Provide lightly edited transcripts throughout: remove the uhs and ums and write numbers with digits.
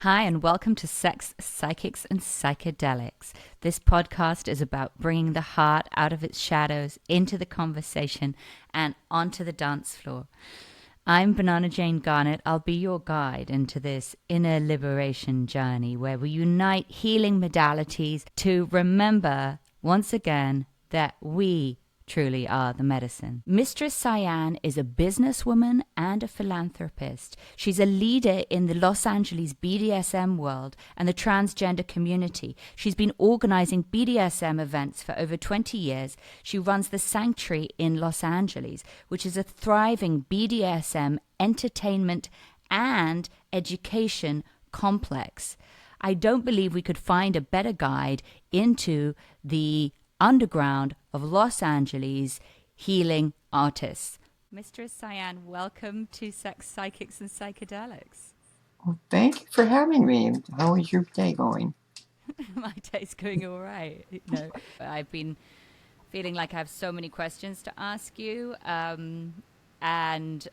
Hi, and welcome to Sex, Psychics, and Psychedelics. This podcast is about bringing the heart out of its shadows into the conversation and onto the dance floor. I'm Banana Jane Garnett. I'll be your guide into this inner liberation journey where we unite healing modalities to remember once again that we truly are the medicine. Mistress Cyan is a businesswoman and a philanthropist. She's a leader in the Los Angeles BDSM world and the transgender community. She's been organizing BDSM events for over 20 years. She runs the Sanctuary in Los Angeles, which is a thriving BDSM entertainment and education complex. I don't believe we could find a better guide into the underground of Los Angeles healing artists. Mistress Cyan, welcome to Sex, Psychics, and Psychedelics. Well, thank you for having me. How is your day going? My day's going all right. I've been feeling like I have so many questions to ask you, and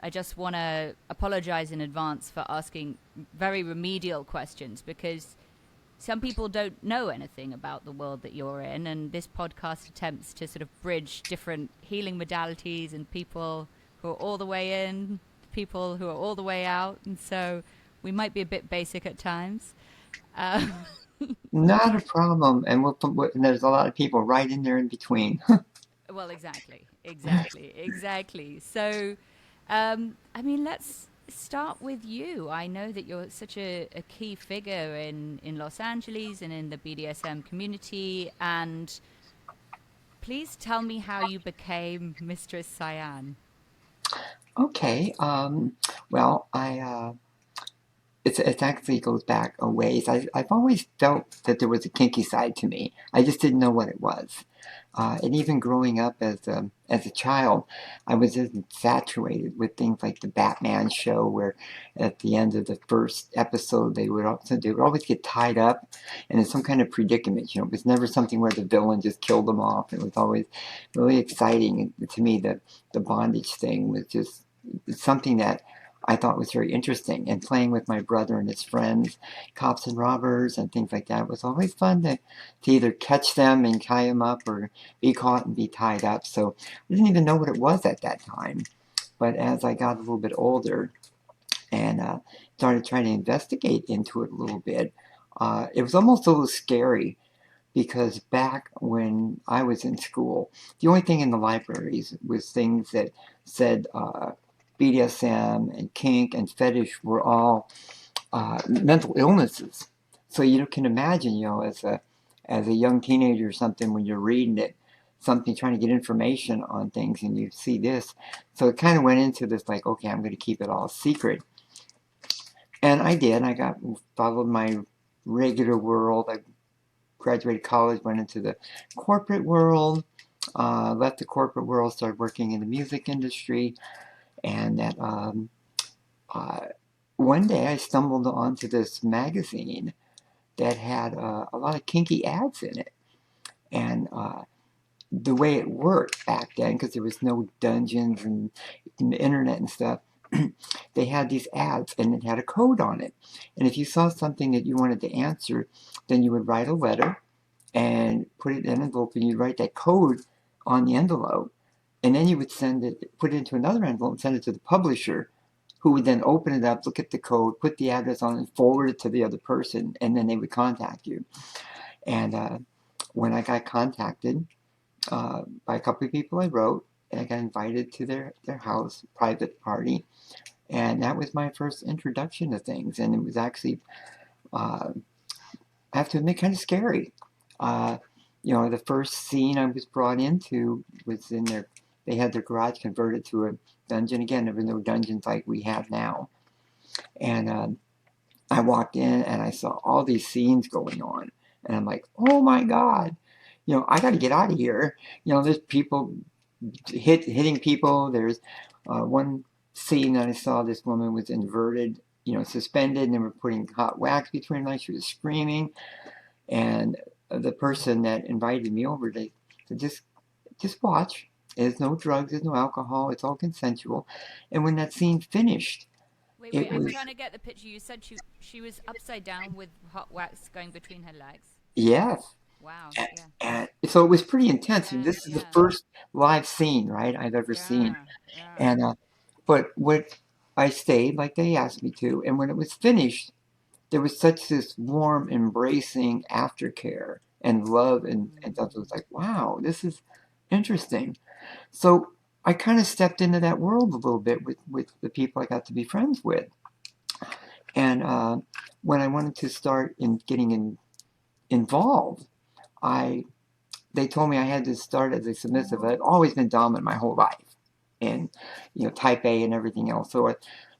I just want to apologize in advance for asking very remedial questions because some people don't know anything about the world that you're in, and this podcast attempts to sort of bridge different healing modalities and people who are all the way in, people who are all the way out, and so we might be a bit basic at times. Um, Not a problem. And there's a lot of people right in there in between. well, exactly. So, let's start with you. I know that you're such a key figure in Los Angeles and in the BDSM community, and please tell me how you became Mistress Cyan. Okay. Well, it actually goes back a ways. I've always felt that there was a kinky side to me. I just didn't know what it was. And even growing up as a child, I was just infatuated with things like the Batman show, where at the end of the first episode they would always get tied up and in some kind of predicament. You know, it was never something where the villain just killed them off. It was always really exciting. And to me, the bondage thing was just something that I thought was very interesting. And playing with my brother and his friends, cops and robbers and things like that, was always fun to either catch them and tie them up or be caught and be tied up. So I didn't even know what it was at that time. But as I got a little bit older and started trying to investigate into it a little bit, it was almost a little scary because back when I was in school, the only thing in the libraries was things that said BDSM and kink and fetish were all mental illnesses. So you can imagine, as a young teenager or something, when you're reading it, something trying to get information on things, and you see this. So it kind of went into this like, okay, I'm going to keep it all secret, and I did. I got followed my regular world. I graduated college, went into the corporate world, left the corporate world, started working in the music industry, and that uh, one day I stumbled onto this magazine that had a lot of kinky ads in it. And the way it worked back then, because there was no dungeons and the internet and stuff, they had these ads and it had a code on it. And if you saw something that you wanted to answer, then you would write a letter and put it in an envelope and you'd write that code on the envelope. And then you would put it into another envelope and send it to the publisher, who would then open it up, look at the code, put the address on it, forward it to the other person, and then they would contact you. And when I got contacted by a couple of people I wrote, and I got invited to their house, private party, and that was my first introduction to things. And it was actually, uh, I have to admit, kind of scary. Uh, the first scene I was brought into was in they had their garage converted to a dungeon. Again, there were no dungeons like we have now. And I walked in and I saw all these scenes going on. And I'm like, oh my God, I got to get out of here. There's people hitting people. There's one scene that I saw, this woman was inverted, suspended, and they were putting hot wax between her legs. She was screaming. And the person that invited me over, they said, just watch. There's no drugs, there's no alcohol, it's all consensual. And when that scene finished, Wait, It wait. I'm was, trying to get the picture. You said she was upside down with hot wax going between her legs. yes. Wow. Yeah. And so it was pretty intense. And Yeah. this is the Yeah. first live scene, right, I've ever seen. Yeah. Yeah. And, but what I stayed like they asked me to. And when it was finished, there was such this warm, embracing aftercare and love and stuff. It was like, wow, this is interesting. So I kind of stepped into that world a little bit with the people I got to be friends with. And when I wanted to start in getting involved, I they told me I had to start as a submissive. I've always been dominant my whole life, and type A and everything else. But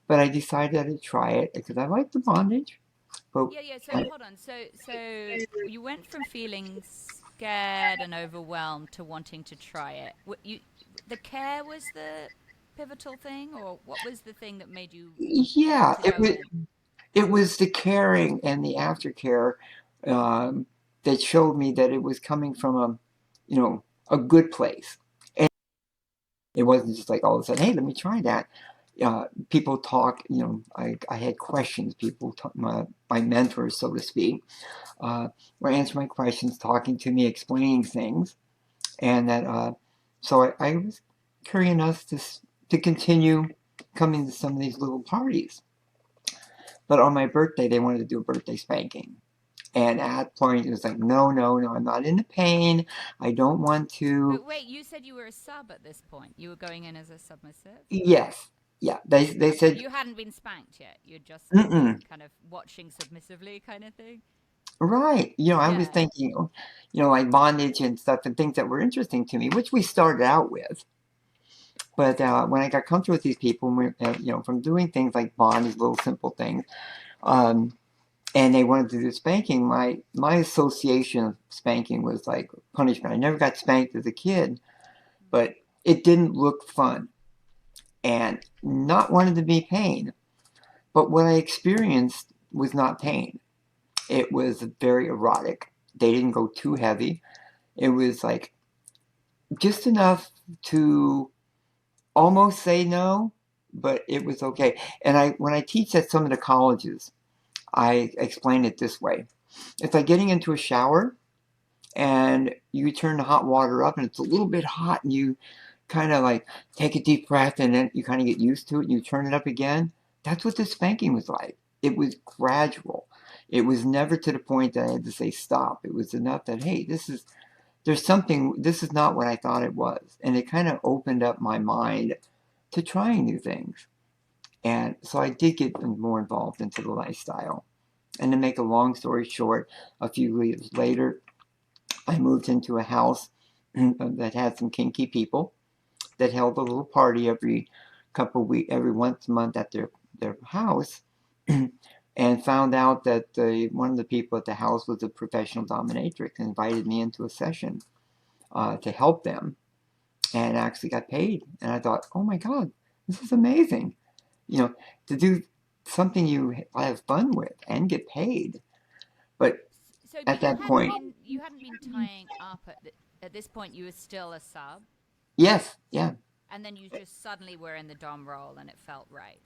I decided to try it because I like the bondage. But Yeah, yeah. So hold on. So you went from feeling scared and overwhelmed to wanting to try it. The care was the pivotal thing, or what was the thing that made you want yeah, to go in? it was the caring and the aftercare um, that showed me that it was coming from a good place. And it wasn't just like all of a sudden, hey, let me try that. People talk, I had questions. People, my mentors, so to speak, uh, were answering my questions, talking to me, explaining things. And so I was curious enough to continue coming to some of these little parties. But on my birthday, they wanted to do a birthday spanking. And at that point, it was like, no, no, no, I'm not into pain. I don't want to. But wait, you said you were a sub at this point. You were going in as a submissive. Yes. Yeah. They said, You hadn't been spanked yet. You'd just mm-mm. been kind of watching submissively, kind of thing. Right. I was Yeah. thinking, like bondage and stuff and things that were interesting to me, which we started out with. But when I got comfortable with these people, from doing things like bondage, little simple things, um, and they wanted to do spanking, my association of spanking was like punishment. I never got spanked as a kid, but it didn't look fun and not wanted to be pain. But what I experienced was not pain. It was very erotic. They didn't go too heavy. It was like just enough to almost say no, but it was okay. And when I teach at some of the colleges, I explain it this way. It's like getting into a shower and you turn the hot water up and it's a little bit hot and you kind of like take a deep breath and then you kind of get used to it and you turn it up again. That's what this spanking was like. It was gradual. It was never to the point that I had to say stop. It was enough that, hey, this is not what I thought it was. And it kind of opened up my mind to trying new things. And so I did get more involved into the lifestyle. And to make a long story short, a few years later, I moved into a house that had some kinky people that held a little party every couple of weeks, every once a month at their house, and found out that one of the people at the house was a professional dominatrix and invited me into a session to help them, and actually got paid. And I thought, oh my God, this is amazing. To do something you have fun with and get paid. But So, at but that point, you hadn't been tying up at this point. You were still a sub, yes, yeah. and then you just suddenly were in the dom role, and it felt right.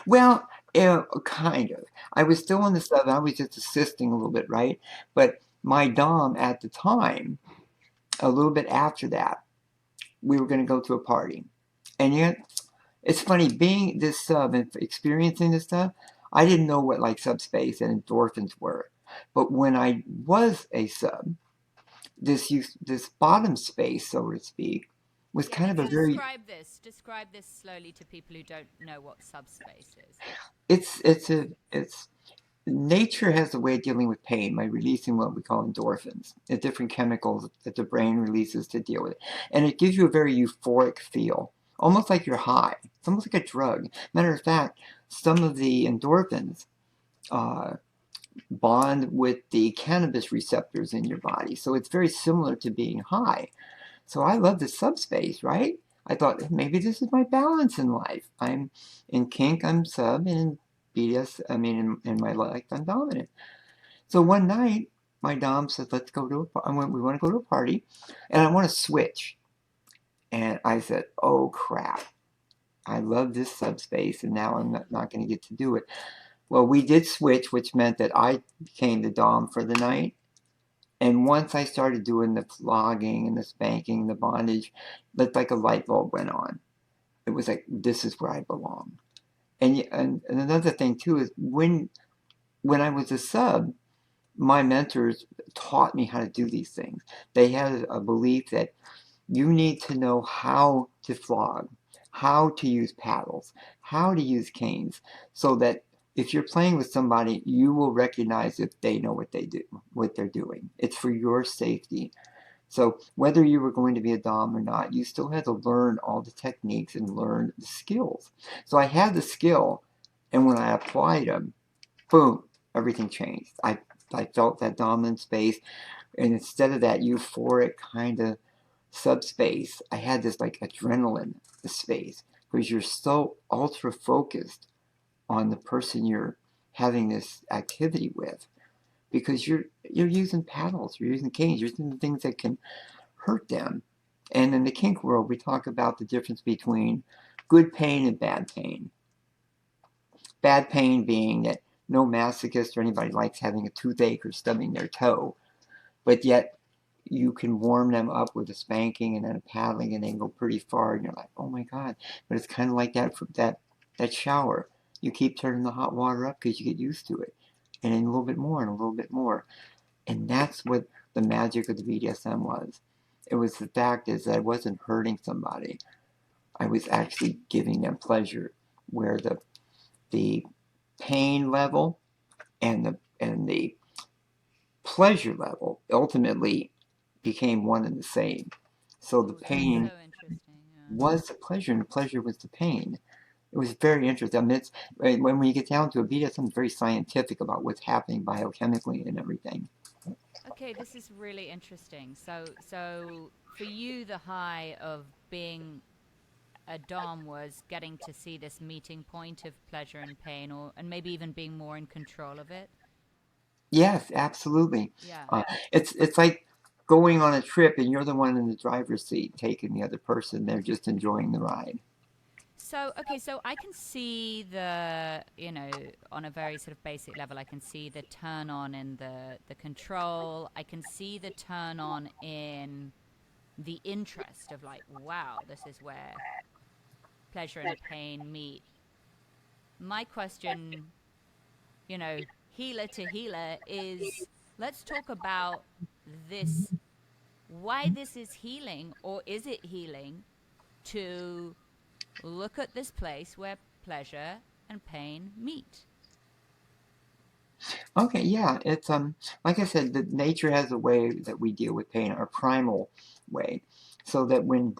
Well, kind of. I was still on the sub. I was just assisting a little bit, right? But my dom at the time, a little bit after that, we were going to go to a party, and yet it's funny being this sub and experiencing this stuff. I didn't know what like subspace and endorphins were, but when I was a sub, this bottom space, so to speak, was Yeah, kind of let's a very describe this. Describe this slowly to people who don't know what subspace is. it's nature has a way of dealing with pain by releasing what we call endorphins, the different chemicals that the brain releases to deal with it. And it gives you a very euphoric feel, almost like you're high. It's almost like a drug. Matter of fact, some of the endorphins uh, bond with the cannabis receptors in your body. So it's very similar to being high. So I love the subspace, right? I thought maybe this is my balance in life. I'm in kink, I'm sub, and in BDS, I mean, in my life, I'm dominant. So one night, my dom said, "Let's go to we want to go to a party, and I want to switch." And I said, "Oh crap!" I love this subspace, and now I'm not going to get to do it. Well, we did switch, which meant that I became the dom for the night. And once I started doing the flogging and the spanking, the bondage, it's like a light bulb went on. It was like, this is where I belong. And another thing too is when I was a sub, my mentors taught me how to do these things. They had a belief that you need to know how to flog, how to use paddles, how to use canes, so that if you're playing with somebody, you will recognize if they know what they do, what they're doing. It's for your safety. So whether you were going to be a dom or not, you still had to learn all the techniques and learn the skills. So I had the skill, and when I applied them, boom, everything changed. I felt that dominant space, and instead of that euphoric kind of subspace, I had this like adrenaline space because you're so ultra focused on the person you're having this activity with because you're using paddles, you're using canes, you're using things that can hurt them. And in the kink world, we talk about the difference between good pain and bad pain. Bad pain being that no masochist or anybody likes having a toothache or stubbing their toe, but yet you can warm them up with a spanking and then a paddling and they go pretty far and you're like, oh my God. But it's kind of like that shower. You keep turning the hot water up because you get used to it. And then a little bit more and a little bit more. And that's what the magic of the BDSM was. It was the fact is that I wasn't hurting somebody. I was actually giving them pleasure where the pain level and the pleasure level ultimately became one and the same. So the Oh, that's so pain interesting. Yeah. was the pleasure, and the pleasure was the pain. It was very interesting. I mean, when you get down to it, BDSM is very scientific about what's happening biochemically and everything. Okay, this is really interesting. So for you, the high of being a dom was getting to see this meeting point of pleasure and pain, or and maybe even being more in control of it. Yes, absolutely. Yeah. Uh, it's like going on a trip and you're the one in the driver's seat taking the other person. They're just enjoying the ride. So, okay, so I can see the, on a very sort of basic level, I can see the turn on in the control. I can see the turn on in the interest of like, wow, this is where pleasure and pain meet. My question, healer to healer, is let's talk about this, why this is healing, or is it healing to look at this place where pleasure and pain meet. Okay, yeah, it's like I said, the nature has a way that we deal with pain, our primal way. So that when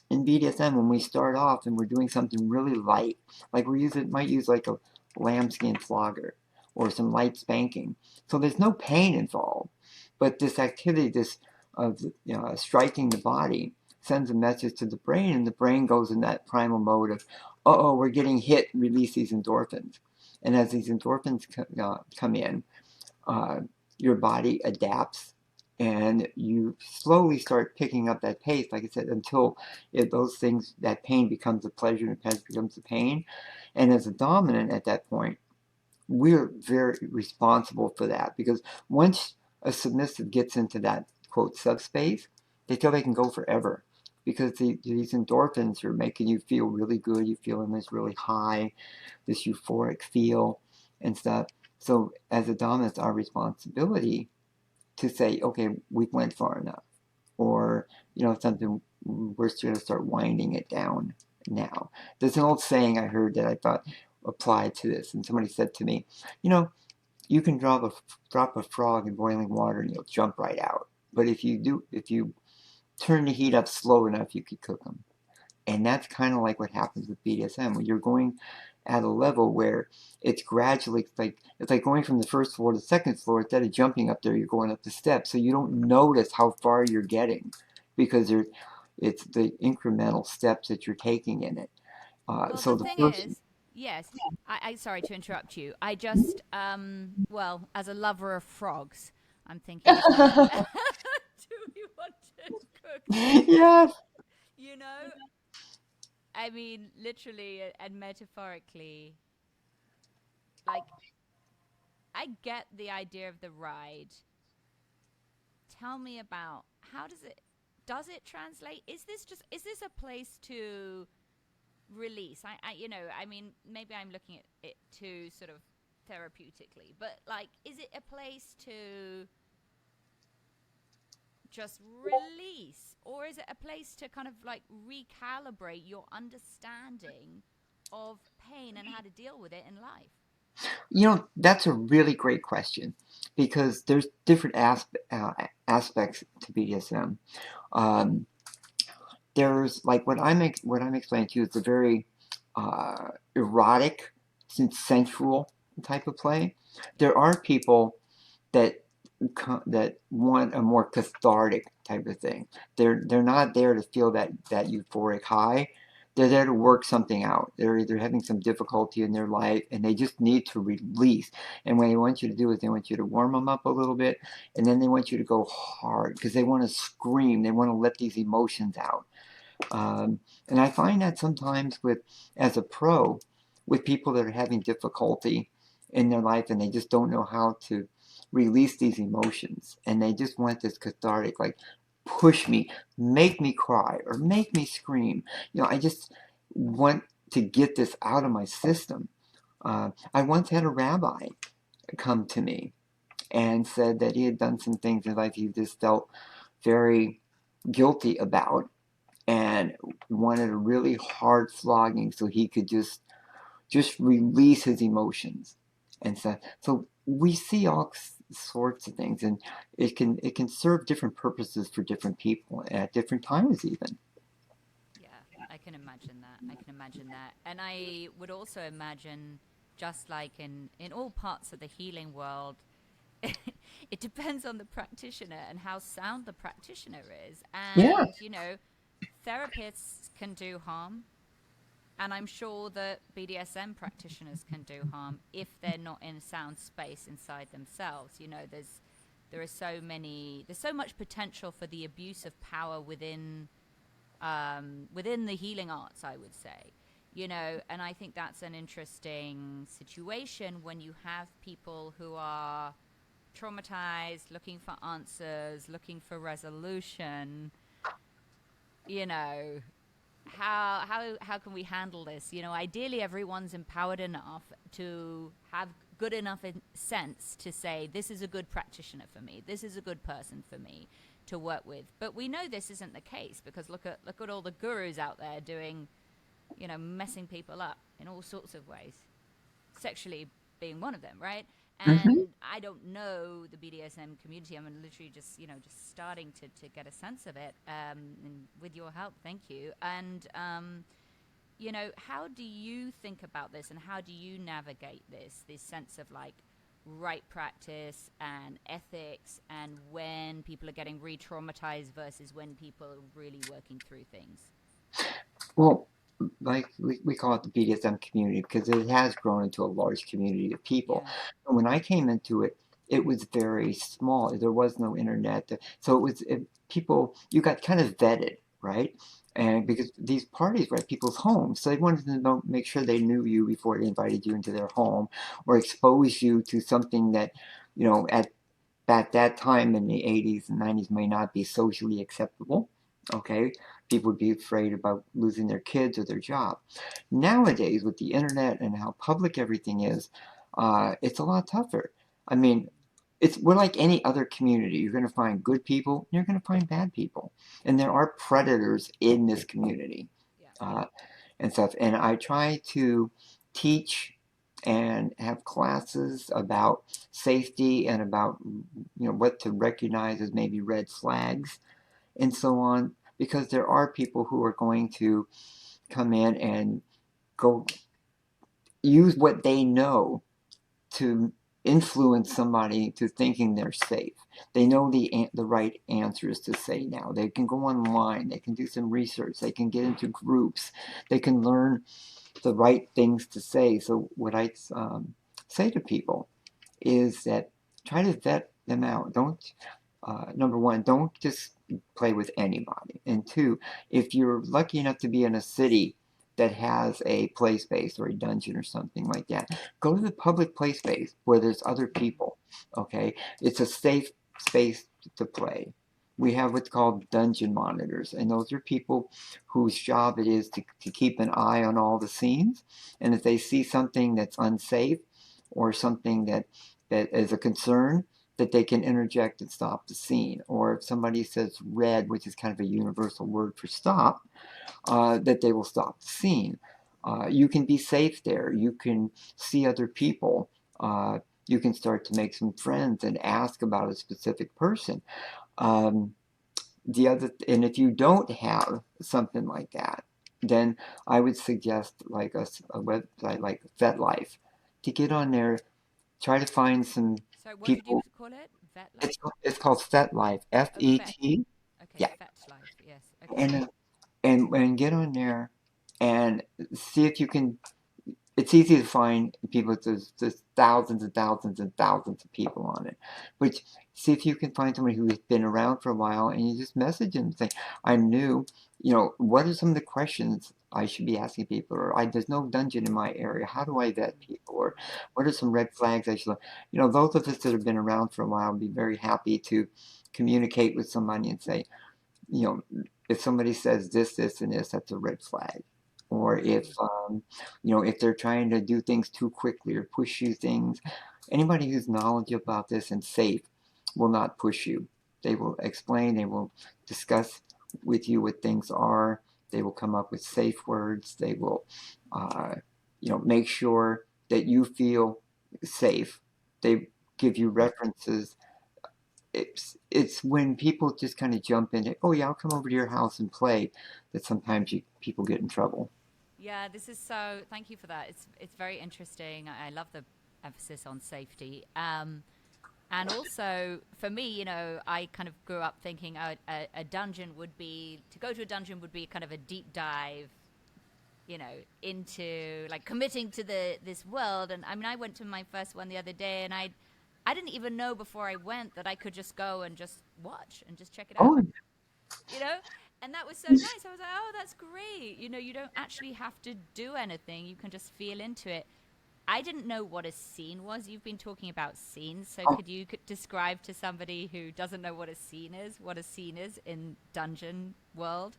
in BDSM, when we start off and we're doing something really light, like might use like a lambskin flogger or some light spanking. So there's no pain involved, but this activity, this of striking the body, sends a message to the brain, and the brain goes in that primal mode of, oh, we're getting hit, release these endorphins, and as these endorphins come in, uh, your body adapts and you slowly start picking up that pace, like I said, until those things, that pain becomes a pleasure and pleasure becomes a pain. And as a dominant at that point, we're very responsible for that because once a submissive gets into that quote subspace, they feel they can go forever because these endorphins are making you feel really good. You're feeling this really high, this euphoric feel and stuff. So as a dominant, it's our responsibility to say, okay, we went far enough, or something, we're going to start winding it down now. There's an old saying I heard that I thought applied to this, and somebody said to me, you know, you can drop a frog in boiling water and he'll jump right out, but if you turn the heat up slow enough, you could cook them. And that's kind of like what happens with BDSM when you're going at a level where it's gradually it's like going from the first floor to the second floor. Instead of jumping up there, you're going up the steps, so you don't notice how far you're getting because it's the incremental steps that you're taking in it. Well, So the the thing first, is, yes, I sorry to interrupt you. I just, well, as a lover of frogs, I'm thinking about do we want to cook this? yes, You know, I mean, literally and metaphorically, like, I get the idea of the ride. Tell me about how does it translate? Is this a place to release? I mean, maybe I'm looking at it too sort of therapeutically, but like, is it a place to just release, or is it a place to kind of like recalibrate your understanding of pain and how to deal with it in life? That's a really great question because there's different aspects to BDSM. Um, there's like what I'm explaining to you is a very erotic, sensual type of play. There are people that that want a more cathartic type of thing. They're not there to feel that euphoric high. They're there to work something out. They're either having some difficulty in their life and they just need to release. And what they want you to do is they want you to warm them up a little bit, and then they want you to go hard because they want to scream. They want to let these emotions out. And I find that sometimes as a pro, with people that are having difficulty in their life and they just don't know how to release these emotions and they just want this cathartic, like, push me, make me cry, or make me scream. I just want to get this out of my system. I once had a rabbi come to me and said that he had done some things in life he just felt very guilty about and wanted a really hard flogging so he could just release his emotions and stuff. So we see all sorts of things, and it can serve different purposes for different people at different times even. Yeah, I can imagine that. I can imagine that. And I would also imagine, just like in all parts of the healing world, it depends on the practitioner and how sound the practitioner is. Yeah. And, therapists can do harm. And I'm sure that BDSM practitioners can do harm if they're not in a sound space inside themselves. There's so much potential for the abuse of power within the healing arts, I would say. And I think that's an interesting situation when you have people who are traumatized, looking for answers, looking for resolution. You know, how can we handle this? Ideally, everyone's empowered enough to have good enough sense to say this is a good practitioner for me, this is a good person for me to work with. But we know this isn't the case because look at all the gurus out there doing, messing people up in all sorts of ways, sexually being one of them, right? Hmm. And I don't know the BDSM community. I'm literally just starting to get a sense of it. And with your help, thank you. And how do you think about this, and how do you navigate this sense of like right practice and ethics, and when people are getting re-traumatized versus when people are really working through things? Well, like we call it the BDSM community because it has grown into a large community of people. Yeah. And when I came into it, it was very small. There was no internet, so people. You got kind of vetted, right? And because these parties were at people's homes, so they wanted to make sure they knew you before they invited you into their home or expose you to something that, at that time in the 80s and 90s may not be socially acceptable. Okay, people would be afraid about losing their kids or their job. Nowadays, with the internet and how public everything is, it's a lot tougher. I mean, we're like any other community. You're going to find good people, and you're going to find bad people, and there are predators in this community. Yeah. Uh, and stuff. And I try to teach and have classes about safety and about what to recognize as maybe red flags and so on, because there are people who are going to come in and go use what they know to influence somebody to thinking they're safe. They know the right answers to say now. They can go online. They can do some research. They can get into groups. They can learn the right things to say. So what I say to people is that try to vet them out. Don't Number one, don't just play with anybody. And two, if you're lucky enough to be in a city that has a play space or a dungeon or something like that, go to the public play space where there's other people. Okay, it's a safe space to play. We have what's called dungeon monitors, and those are people whose job it is to keep an eye on all the scenes. And if they see something that's unsafe or something that is a concern, that they can interject and stop the scene. Or if somebody says red, which is kind of a universal word for stop, that they will stop the scene. You can be safe there. You can see other people. You can start to make some friends and ask about a specific person. Um, and if you don't have something like that, then I would suggest like a website like FetLife to get on there, try to find some So what did you people. call it? Vet It's life? it's called FetLife, Oh, vet. FET. Okay, Yeah, vet life. Yes. Okay. and and get on there and see if you can. It's easy to find people. There's thousands and thousands and thousands of people on it. Which see if you can find somebody who's been around for a while, and you just message them and say, "I'm new. What are some of the questions I should be asking people? Or there's no dungeon in my area. How do I vet people? Or what are some red flags I should look?" Those of us that have been around for a while would be very happy to communicate with somebody and say, you if somebody says this, and this, that's a red flag. Or if, Mm. if they're trying to do things too quickly or push you things, anybody who's knowledgeable about this and safe will not push you. They will explain, they will discuss with you what things are. They will come up with safe words. They will, uh, make sure that you feel safe. They give you references. It's when people just kind of jump in. Oh yeah, I'll come over to your house and play. That sometimes people get in trouble. Yeah, this is so. Thank you for that. It's very interesting. I love the emphasis on safety. And also for me, I kind of grew up thinking a dungeon would be to go to a dungeon would be kind of a deep dive, into like committing to this world. And I mean, I went to my first one the other day, and I didn't even know before I went that I could just go and just watch and just check it out, Oh, you know? And that was so nice. I was like, oh, that's great. You don't actually have to do anything, you can just feel into it. I didn't know what a scene was. You've been talking about scenes, so oh, could you describe to somebody who doesn't know what a scene is in dungeon world?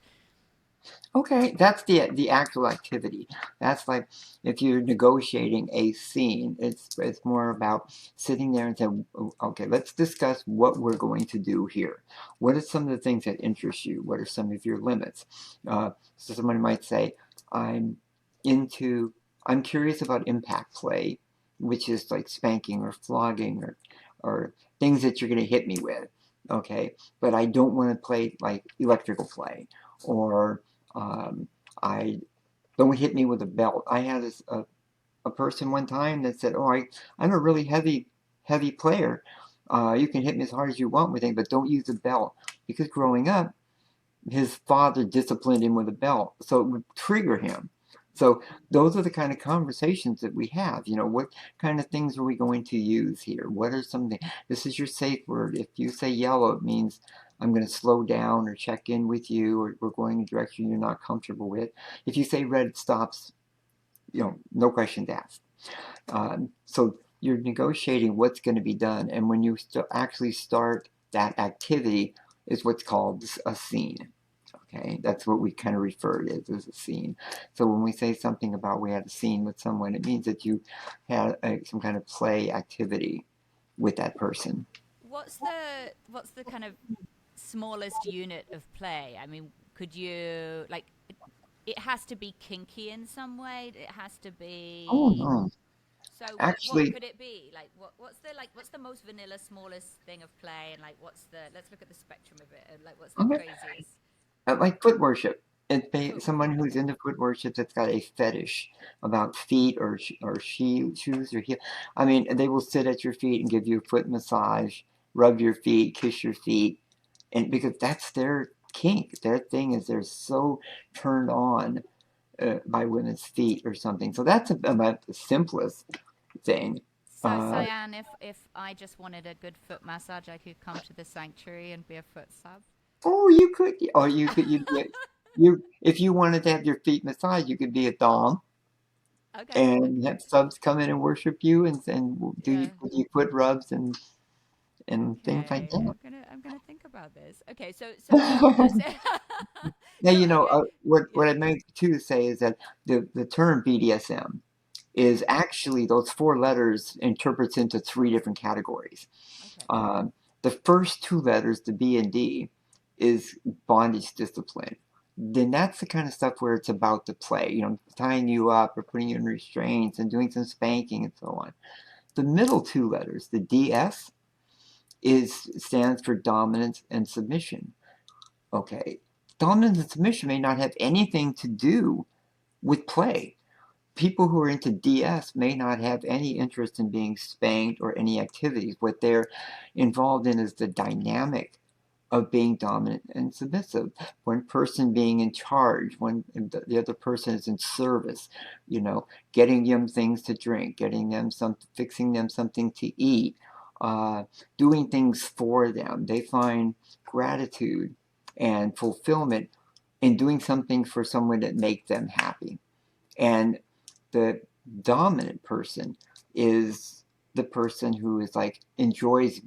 okay. That's the actual activity. That's like if you're negotiating a scene. It's more about sitting there and saying, okay, let's discuss what we're going to do here. What are some of the things that interest you? What are some of your limits? So somebody might say, I'm into, I'm curious about impact play, which is like spanking or flogging or things that you're going to hit me with. Okay, but I don't want to play like electrical play or um, I don't hit me with a belt. I had a person one time that said, "Oh, I'm a really heavy player. You can hit me as hard as you want with it, but don't use a belt." Because growing up, his father disciplined him with a belt, so it would trigger him. So those are the kind of conversations that we have. What kind of things are we going to use here? What are some things? This is your safe word. If you say yellow, it means I'm going to slow down or check in with you, or we're going in a direction you're not comfortable with. If you say red, it stops. No questions asked. So you're negotiating what's going to be done, and when you actually start that activity, is what's called a scene. Okay, that's what we kind of refer to as a scene. So when we say something about we had a scene with someone, it means that you had some kind of play activity with that person. What's the kind of smallest unit of play? I mean, could you like it has to be kinky in some way. It has to Oh be. no, So what actually, could it be? Like what's the most vanilla smallest thing of play, and like what's the let's look at the spectrum of it, and like what's the okay, craziest like foot worship. foot Someone worship? who's into foot worship that's got a fetish about feet or shoes or heel. I mean, they will sit at your feet and give you a foot massage, rub your feet, kiss your feet, and because that's their kink. Their thing is they're so turned on by women's feet or something. So that's about the simplest thing. So Uh, Cyan, if I just wanted a good foot massage, I could come to the sanctuary and be a foot sub. oh, you could. Oh, you could. You get. if you wanted to have your feet massaged, you could be a dom Okay, and okay. have subs come in and worship you and Yeah. do you foot rubs and things like Okay. that. I'm gonna think about this. Okay, so you're saying Now, so okay. what Yeah. I meant to say is that the term BDSM is Mm, actually those four letters interprets into three different categories. okay. Um, the first two letters, the B and D, is bondage discipline. Then that's the kind of stuff where it's about the play, tying you up or putting you in restraints and doing some spanking and so on. The middle two letters, the DS, stands for dominance and submission. Okay, dominance and submission may not have anything to do with play. People who are into DS may not have any interest in being spanked or any activities. What they're involved in is the dynamic of being dominant and submissive. One person being in charge, when the other person is in service, getting them things to drink, getting them fixing them something to eat, uh, doing things for them. They find gratitude and fulfillment in doing something for someone that makes them happy. And the dominant person is the person who is like enjoys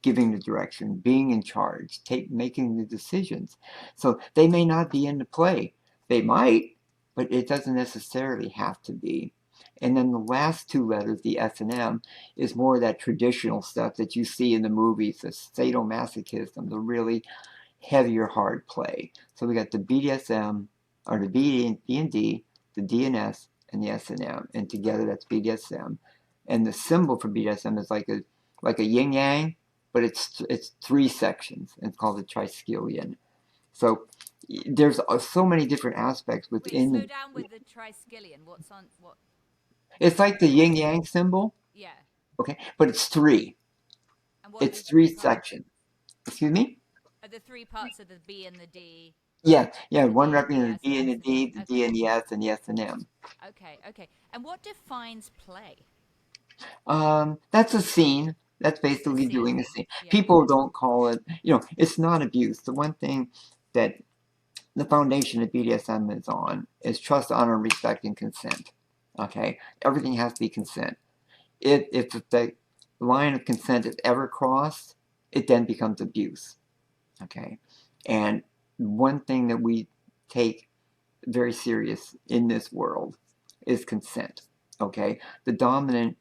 giving the direction, being in charge, making the decisions. So they may not be into play. They might, but it doesn't necessarily have to be. And then the last two letters, the S and M, is more of that traditional stuff that you see in the movies, the sadomasochism, the really heavier hard play. So we got the BDSM, or the B and D, the DNS, and the S&M, and together that's BDSM. And the symbol for BDSM is like a yin yang, but it's three sections. And it's called the triskelion. So there's so many different aspects Wait, within slow the. down with the triskelion. What's on what? It's like the yin yang symbol, Yeah. okay, but it's three. And what are It's the three three parts? sections. Excuse me. Are the three parts of the B and the D, Yeah, yeah. the One D and the represents S the B and the and the D, the D okay, and the S, and the S and M. okay, okay. And what defines play? That's a scene. That's A basically scene. doing a scene. Yeah. People don't call it, it's not abuse. The one thing that the foundation of BDSM is on is trust, honor, respect, and consent. Okay? Everything has to be consent. If the line of consent is ever crossed, it then becomes abuse. Okay? And one thing that we take very serious in this world is consent. Okay? The dominant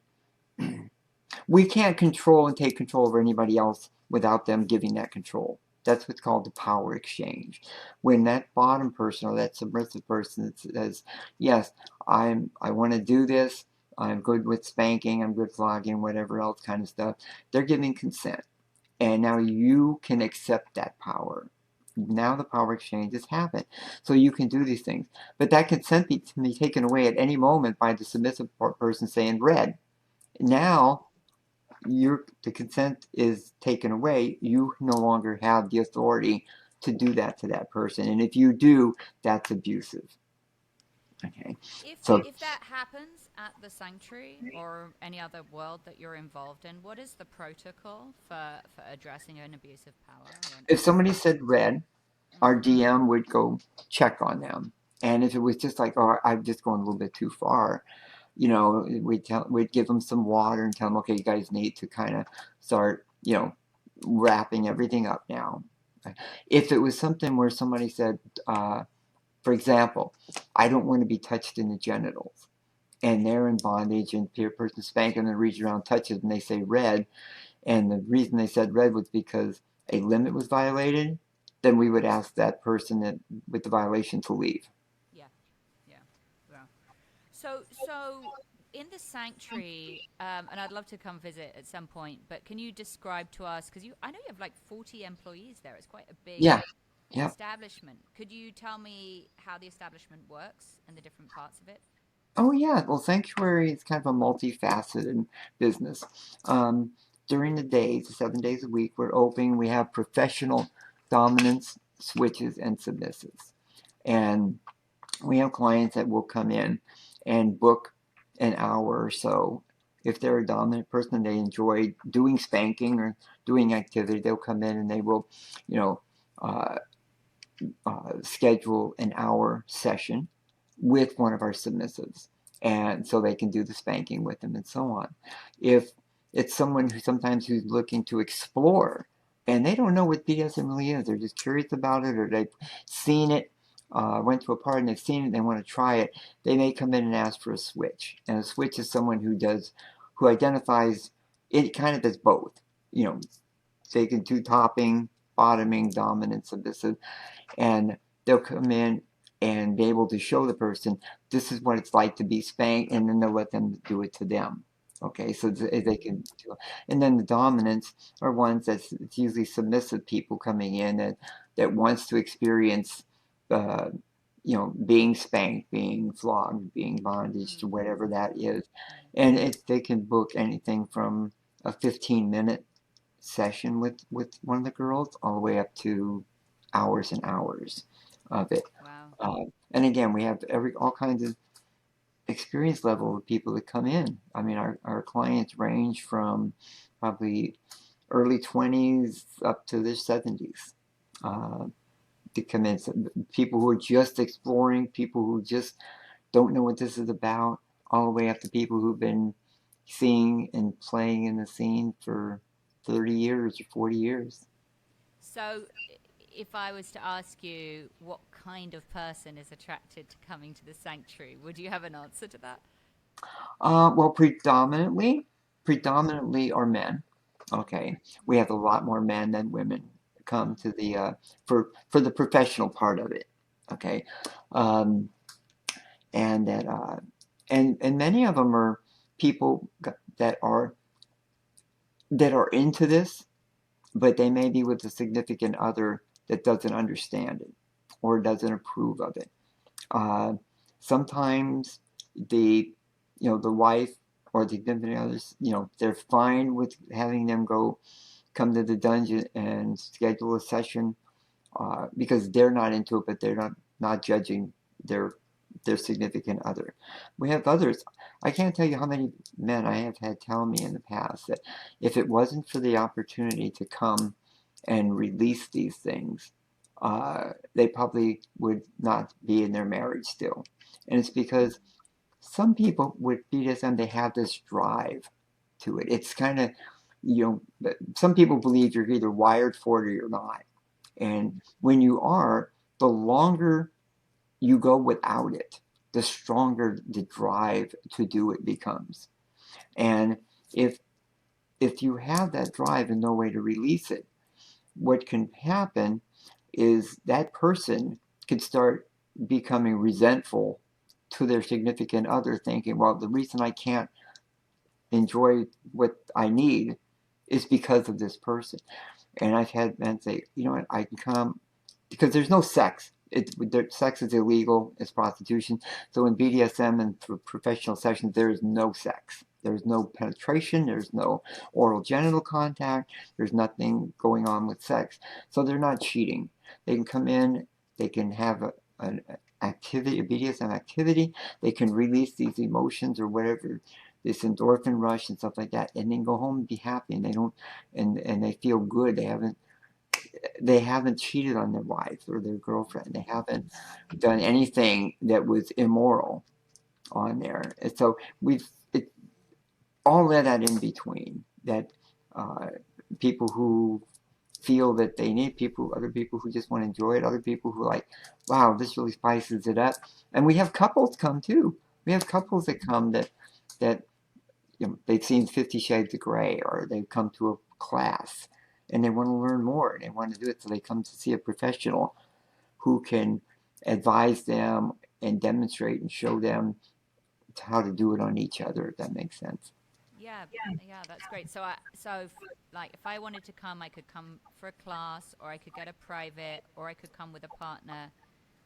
we can't control and take control over anybody else without them giving that control. That's what's called the power exchange. When that bottom person or that submissive person says, "Yes, I want to do this. I'm good with spanking. I'm good flogging, whatever else kind of stuff," they're giving consent, and now you can accept that power. Now the power exchange has happened, so you can do these things. But that consent can be taken away at any moment by the submissive person saying "red." Now the consent is taken away, you no longer have the authority to do that to that person. And if you do, that's abusive. Okay. So If that happens at the sanctuary or any other world that you're involved in, what is the protocol for addressing an abuse of power or if a somebody submissive? said red, our Mm, DM would go check on them. And if it was just like, oh, I'm just going a little bit too far, we'd give them some water and tell them, okay, you guys need to kind of start, wrapping everything up now. If it was something where somebody said, for example, I don't want to be touched in the genitals, and they're in bondage, and peer person spanks them and reaches around, touches, and they say red, and the reason they said red was because a limit was violated, then we would ask that person with the violation to leave. yeah, yeah, yeah. So in the sanctuary, and I'd love to come visit at some point. But can you describe to us, because I know you have like 40 employees there. It's quite a big Yeah, yeah. establishment. Could you tell me how the establishment works and the different parts of it? Oh, yeah. Well, Sanctuary is kind of a multifaceted business. Um, During the days, 7 days a week, we're open. We have professional dominance, switches, and submissives. And we have clients that will come in and book an hour or so. If they're a dominant person and they enjoy doing spanking or doing activity, they'll come in and they will, you know, uh, schedule an hour session with one of our submissives, and so they can do the spanking with them and so on. If it's someone who sometimes who's looking to explore and they don't know what BDSM really is, they're just curious about it, or they've seen it, went to a party and they've seen it, they want to try it, they may come in and ask for a switch. And a switch is someone who identifies it kind of as both. You know, they can do topping, bottoming, dominant, submissive, and they'll come in and be able to show the person this is what it's like to be spanked, and then they'll let them do it to them. Okay, so they can do, and then the dominants are ones that's it's usually submissive people coming in that wants to experience, uh, being spanked, being flogged, being bondaged, Mm. whatever that is, Mm. and they can book anything from a 15-minute session with one of the girls all the way up to hours and hours of it. Wow. And again, we have all kinds of experience level of people that come in. I mean, our clients range from probably early 20s up to their 70s. Uh, to come in, so people who are just exploring, people who just don't know what this is about, all the way up to people who've been seeing and playing in the scene for 30 years or 40 years. So, if I was to ask you what kind of person is attracted to coming to the sanctuary, would you have an answer to that? Well, predominantly are men. Okay, we have a lot more men than women come to the for the professional part of it. Okay, um, and that and many of them are people that are that are into this, but they may be with a significant other that doesn't understand it or doesn't approve of it. Uh, Sometimes the the wife or the significant others, they're fine with having them come to the dungeon and schedule a session because they're not into it, but they're not judging their their significant other. We have others. I can't tell you how many men I have had tell me in the past that if it wasn't for the opportunity to come and release these things, they probably would not be in their marriage still. And it's because some people with BDSM, they have this drive to it. It's kind of, some people believe you're either wired for it or you're not. And when you are, the longer you go without it, the stronger the drive to do it becomes. And if if you have that drive and no way to release it, what can happen is that person could start becoming resentful to their significant other, thinking, well, the reason I can't enjoy what I need is because of this person. And I've had men say, you know what, I can come because there's no sex. Sex is illegal. It's prostitution. So in BDSM and for professional sessions, there is no sex. There's no penetration. There's no oral genital contact. There's nothing going on with sex. So they're not cheating. They can come in. They can have an activity, a BDSM activity. They can release these emotions or whatever, this endorphin rush and stuff like that, and then go home and be happy. And they don't, and they feel good. They haven't cheated on their wife or their girlfriend. They haven't done anything that was immoral on there. And so we've all of that in between. That uh, people who feel that they need people, other people who just want to enjoy it, other people who like, wow, this really spices it up. And we have couples come too. We have couples that come that they've seen 50 Shades of Grey, or they've come to a class and they want to learn more and they want to do it. So they come to see a professional who can advise them and demonstrate and show them how to do it on each other, if that makes sense. Yeah, yeah, that's great. Like, if I wanted to come, I could come for a class, or I could get a private, or I could come with a partner.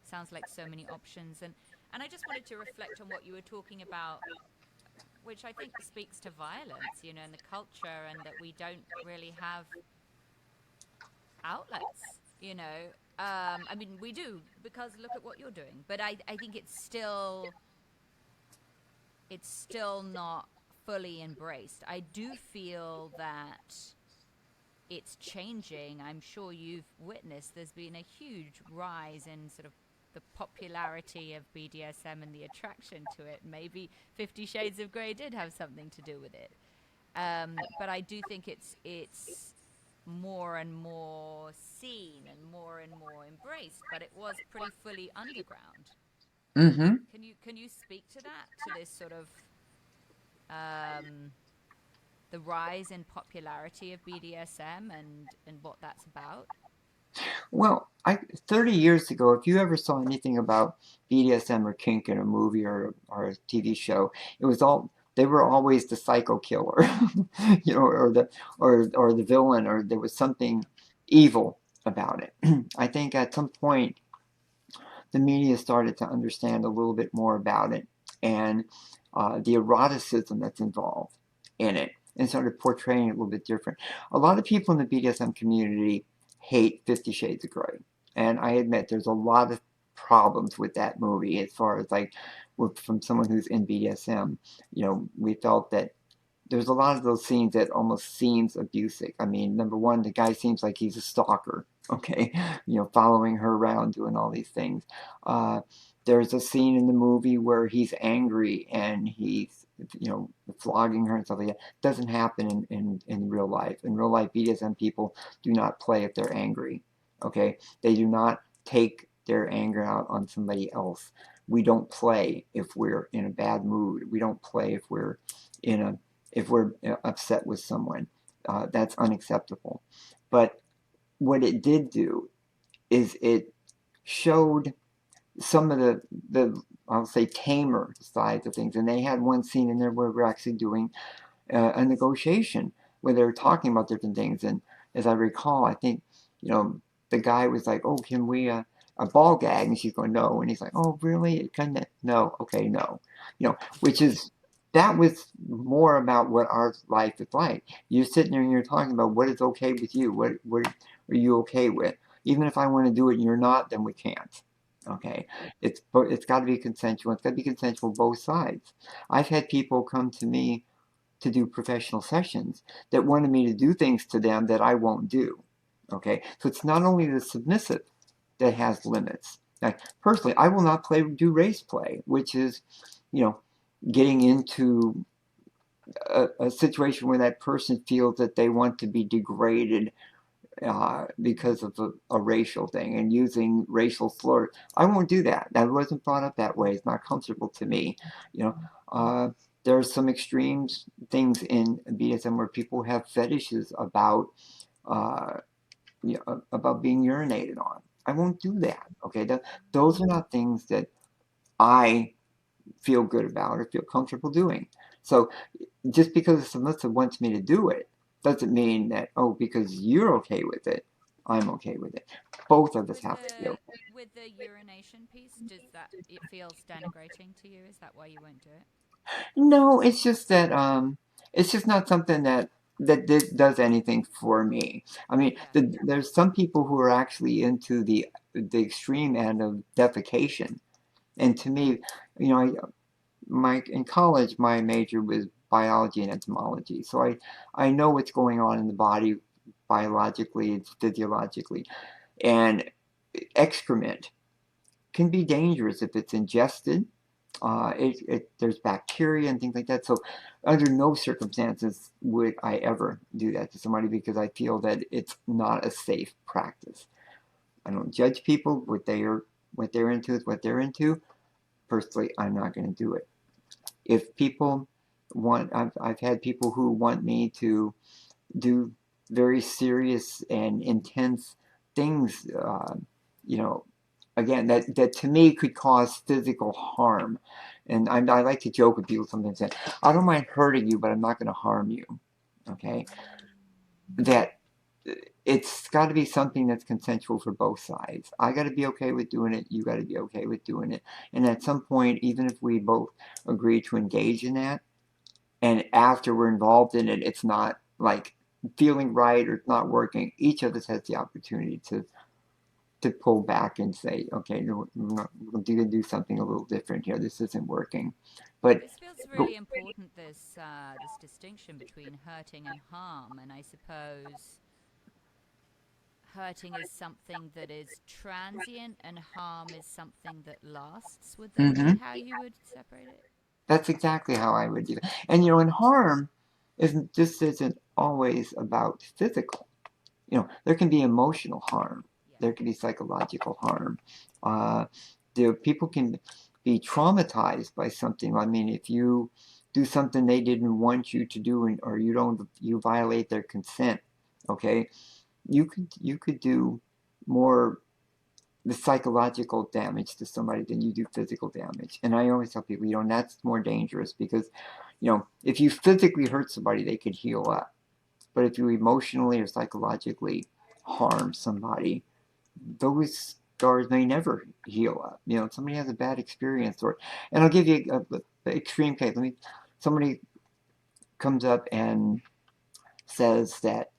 Sounds like so many options, and I just wanted to reflect on what you were talking about, which I think speaks to violence, and the culture, and that we don't really have outlets. I mean, we do, because look at what you're doing, but I think it's still not fully embraced. I do feel that it's changing. I'm sure you've witnessed there's been a huge rise in sort of the popularity of BDSM and the attraction to it. Maybe 50 Shades of Grey did have something to do with it. But I do think it's more and more seen and more embraced. But it was pretty fully underground. Mm-hmm. Can you speak to that, to this sort of um, the rise in popularity of BDSM and what that's about? Well, 30 years ago, if you ever saw anything about BDSM or kink in a movie or a TV show, it was all they were always the psycho killer, or the villain, or there was something evil about it. I think at some point the media started to understand a little bit more about it and the eroticism that's involved in it, and started portraying it a little bit different. A lot of people in the BDSM community hate 50 Shades of Grey. And I admit there's a lot of problems with that movie as far as like from someone who's in BDSM. We felt that there's a lot of those scenes that almost seems abusive. I mean, number one, the guy seems like he's a stalker, okay? Following her around, doing all these things. Uh, there's a scene in the movie where he's angry and he's, flogging her and stuff like that. Doesn't happen in real life. In real life, BDSM people do not play if they're angry, okay? They do not take their anger out on somebody else. We don't play if we're in a bad mood. We don't play in a if we're upset with someone. That's unacceptable. But what it did do is it showed some of the I'll say tamer sides of things. And they had one scene in there where we're actually doing a negotiation where they were talking about different things. And as I recall, I think, the guy was like, "Oh, can we a ball gag?" And she's going, "No." And he's like, "Oh, really? Kind of, no, okay, no." Which is that was more about what our life is like. You're sitting there and you're talking about what is okay with you. What are you okay with? Even if I want to do it and you're not, then we can't. Okay, it's got to be consensual. It's got to be consensual both sides. I've had people come to me to do professional sessions that wanted me to do things to them that I won't do. Okay, so it's not only the submissive that has limits. Like personally, I will not do race play, which is, you know, getting into a situation where that person feels that they want to be degraded because of a racial thing and using racial slurs. I won't do that. That wasn't brought up that way. It's not comfortable to me. You know, there are some extremes things in BDSM where people have fetishes uh, about being urinated on. I won't do that. Okay, those are not things that I feel good about or feel comfortable doing. So just because a submissive wants me to do it doesn't mean that, oh, because you're okay with it, I'm okay with it. Both of us With have to be okay. the urination piece, does that it feels denigrating to you? Is that why you won't do it? No, it's just that it's just not something that does anything for me. I mean, Yeah. there's some people who are actually into the extreme end of defecation, and to me, you know, my in college my major was biology and entomology, so I know what's going on in the body biologically and physiologically, and excrement can be dangerous if it's ingested. There's bacteria and things like that. So, under no circumstances would I ever do that to somebody because I feel that it's not a safe practice. I don't judge people. What they're into is what they're into. Personally, I'm not going to do it. If people I've had people who want me to do very serious and intense things, you know, again, that to me could cause physical harm. And I like to joke with people sometimes that I don't mind hurting you, but I'm not going to harm you. Okay, that it's got to be something that's consensual for both sides. I got to be okay with doing it. You got to be okay with doing it. And at some point, even if we both agree to engage in that, and after we're involved in it, it's not like feeling right or it's not working. Each of us has the opportunity to pull back and say, okay, no, we're going to do something a little different here. This isn't working. But, This feels but really important. This distinction between hurting and harm, and I suppose hurting is something that is transient and harm is something that lasts. Would that be Hmm. how you would separate it? That's exactly how I would do it. And and harm isn't always about physical. There can be emotional harm. Yeah. There can be psychological harm. Uh, People can be traumatized by something. I mean, if you do something they didn't want you to do, or you violate their consent, okay, you could do more the psychological damage to somebody than you do physical damage. And I always tell people, that's more dangerous because, if you physically hurt somebody, they could heal up. But if you emotionally or psychologically harm somebody, those scars may never heal up. Somebody has a bad experience, and I'll give you an extreme case. Somebody comes up and says that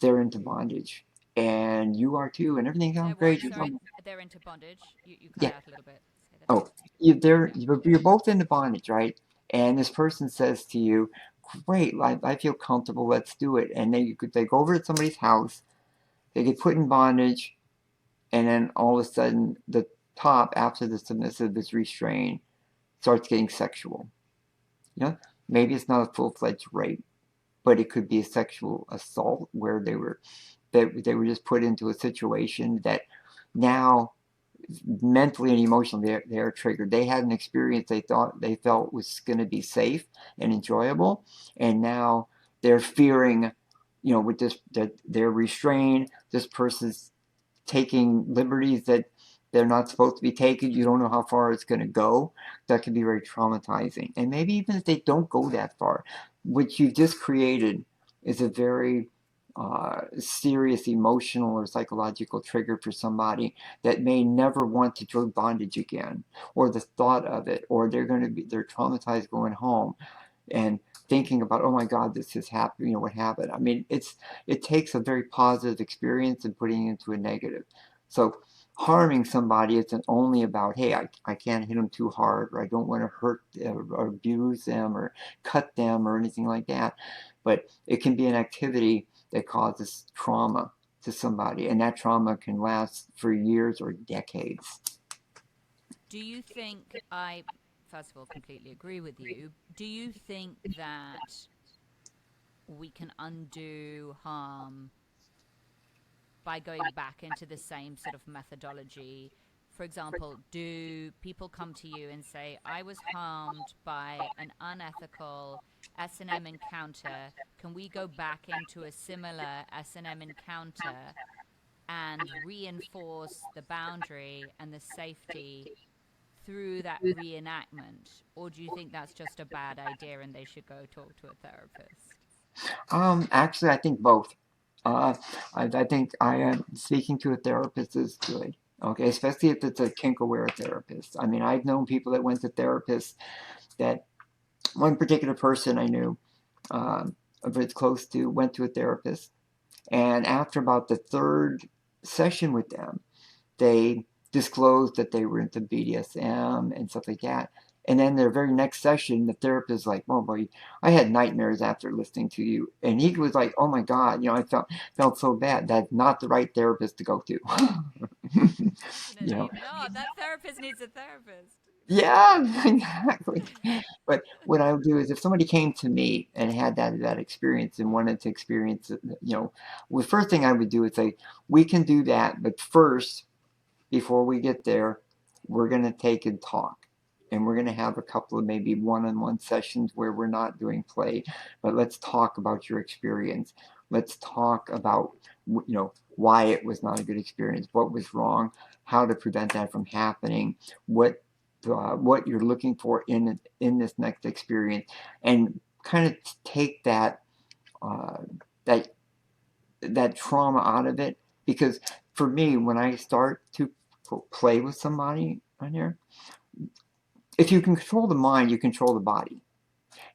they're into bondage, and you are too, and everything sounds They're what? great. Sorry, they're into bondage. You cut Yeah. out a little bit. Say that Oh, again. you're both into bondage, right? And this person says to you, "Great, I feel comfortable. Let's do it." And they go over to somebody's house, they get put in bondage, and then all of a sudden, the top after the submissive is restrained starts getting sexual. You know, Maybe it's not a full-fledged rape, but it could be a sexual assault where they were just put into a situation that now mentally and emotionally they're triggered. They had an experience they felt was going to be safe and enjoyable, and now they're fearing, with this, that they're restrained. This person's taking liberties that they're not supposed to be taking. You don't know how far it's going to go. That can be very traumatizing. And maybe even if they don't go that far, what you've just created is a very serious emotional or psychological trigger for somebody that may never want to join bondage again, or the thought of it, or they're traumatized going home and thinking about, oh my God, this has happened, what happened. I mean, it takes a very positive experience and putting it into a negative. So harming somebody isn't only about, hey, I can't hit them too hard, or I don't want to hurt or abuse them or cut them or anything like that. But it can be an activity that causes trauma to somebody, and that trauma can last for years or decades. Do you think first of all, completely agree with you? Do you think that we can undo harm by going back into the same sort of methodology? For example, do people come to you and say, I was harmed by an unethical S&M encounter. Can we go back into a similar S&M encounter and reinforce the boundary and the safety through that reenactment? Or do you think that's just a bad idea and they should go talk to a therapist? Actually, I think both. Uh, I think speaking to a therapist is good. Okay, especially if it's a kink-aware therapist. I mean, I've known people that went to therapists. That one particular person I knew, very close to, went to a therapist, and after about the third session with them, they disclosed that they were into BDSM and stuff like that. And then their very next session, the therapist is like, "Oh boy, I had nightmares after listening to you." And he was like, "Oh my God, I felt so bad. That's not the right therapist to go to." you know, Definitely not. That therapist needs a therapist. yeah, exactly. But what I would do is if somebody came to me and had that experience and wanted to experience it, the first thing I would do is say, "We can do that, but first, before we get there, we're going to take and talk. And we're going to have a couple of maybe one-on-one sessions where we're not doing play, but let's talk about your experience. Let's talk about, why it was not a good experience, what was wrong, how to prevent that from happening, what you're looking for in this next experience, and kind of take uh, that that trauma out of it. Because for me, when I start to play with somebody on here, if you can control the mind, you control the body.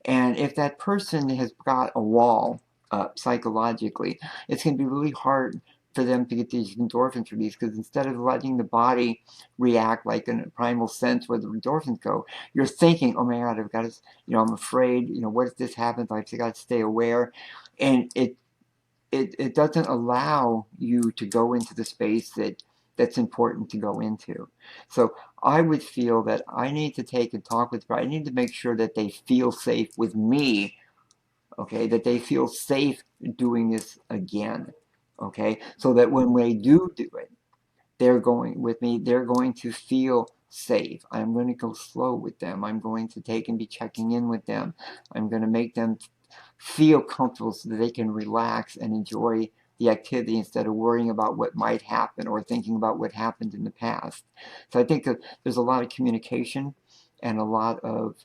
And if that person has got a wall up psychologically, it's going to be really hard for them to get these endorphins released, because instead of letting the body react like in a primal sense where the endorphins go, you're thinking, oh my God, I've got to, I'm afraid, what if this happens? I've got to stay aware. And it doesn't allow you to go into the space that's important to go into. So I would feel that I need to take and talk with, I need to make sure that they feel safe with me, okay, that they feel safe doing this again, okay, so that when they do it, they're going with me, they're going to feel safe. I'm going to go slow with them. I'm going to take and be checking in with them. I'm going to make them feel comfortable so that they can relax and enjoy the activity instead of worrying about what might happen or thinking about what happened in the past. So I think that there's a lot of communication and a lot of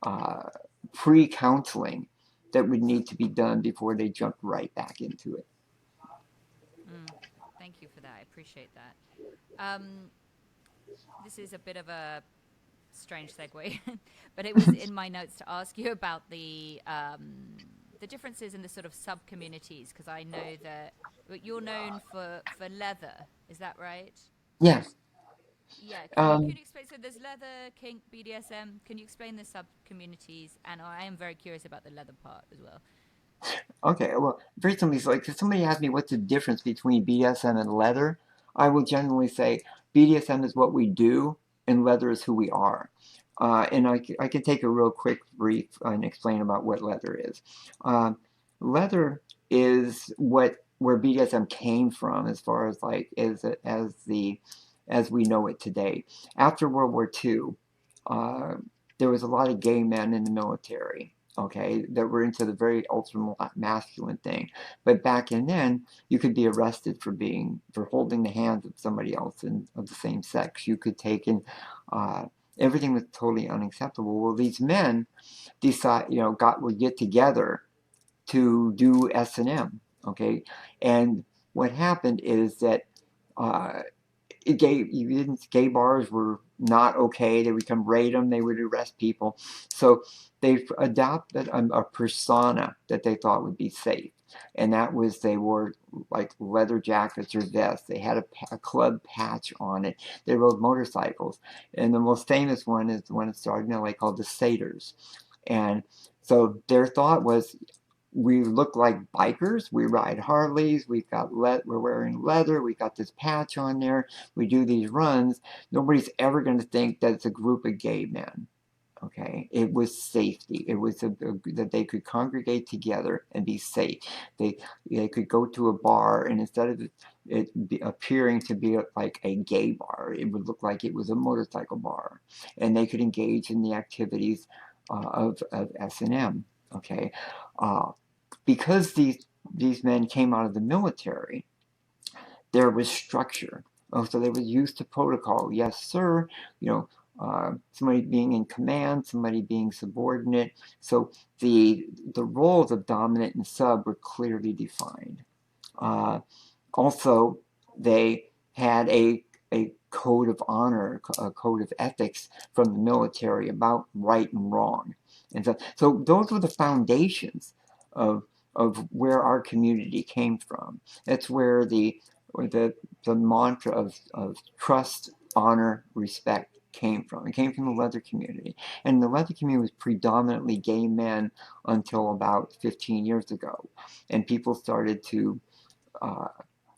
uh, pre-counseling that would need to be done before they jump right back into it. Mm, thank you for that. I appreciate that. Um, this is a bit of a strange segue, but it was in my notes to ask you about the differences in the sort of sub communities, because I know that you're known for leather. Is that right? Yeah. Yeah. Can Um, you explain? So there's leather, kink, BDSM. Can you explain the sub communities? And I am very curious about the leather part as well. Okay, well, very simply, it's like if somebody asks me what's the difference between BDSM and leather, I will generally say BDSM is what we do and leather is who we are. And I can take a real quick brief and explain about what leather is. Um, Leather is where BDSM came from as far as like as we know it today. After World War II, uh, there was a lot of gay men in the military, okay, that were into the very ultra masculine thing. But back in then, you could be arrested for holding the hands of somebody else of the same sex. You could take in everything was totally unacceptable. Well, these men would get together to do S&M, okay, and what happened is that uh, gay bars were not okay. They would come raid them. They would arrest people. So they adopted a persona that they thought would be safe, and that was they wore like leather jackets or vests. They had a club patch on it. They rode motorcycles, and the most famous one is the one that started in LA called the Satyrs, and so their thought was we look like bikers. We ride Harleys. We're wearing leather. We got this patch on there. We do these runs. Nobody's ever going to think that it's a group of gay men. Okay, it was safety. It was that they could congregate together and be safe. They they could go to a bar, and instead of appearing to be like a gay bar, it would look like it was a motorcycle bar, and they could engage in the activities of S&M. Okay, uh, because these men came out of the military, there was structure. Oh, so they were used to protocol. Yes, sir. You know, somebody being in command, somebody being subordinate. So the roles of dominant and sub were clearly defined. Uh, Also, they had a code of honor, a code of ethics from the military about right and wrong. And so those were the foundations of of where our community came from. That's where the mantra of trust, honor, respect came from. It came from the leather community. And the leather community was predominantly gay men until about 15 years ago. And people started to uh,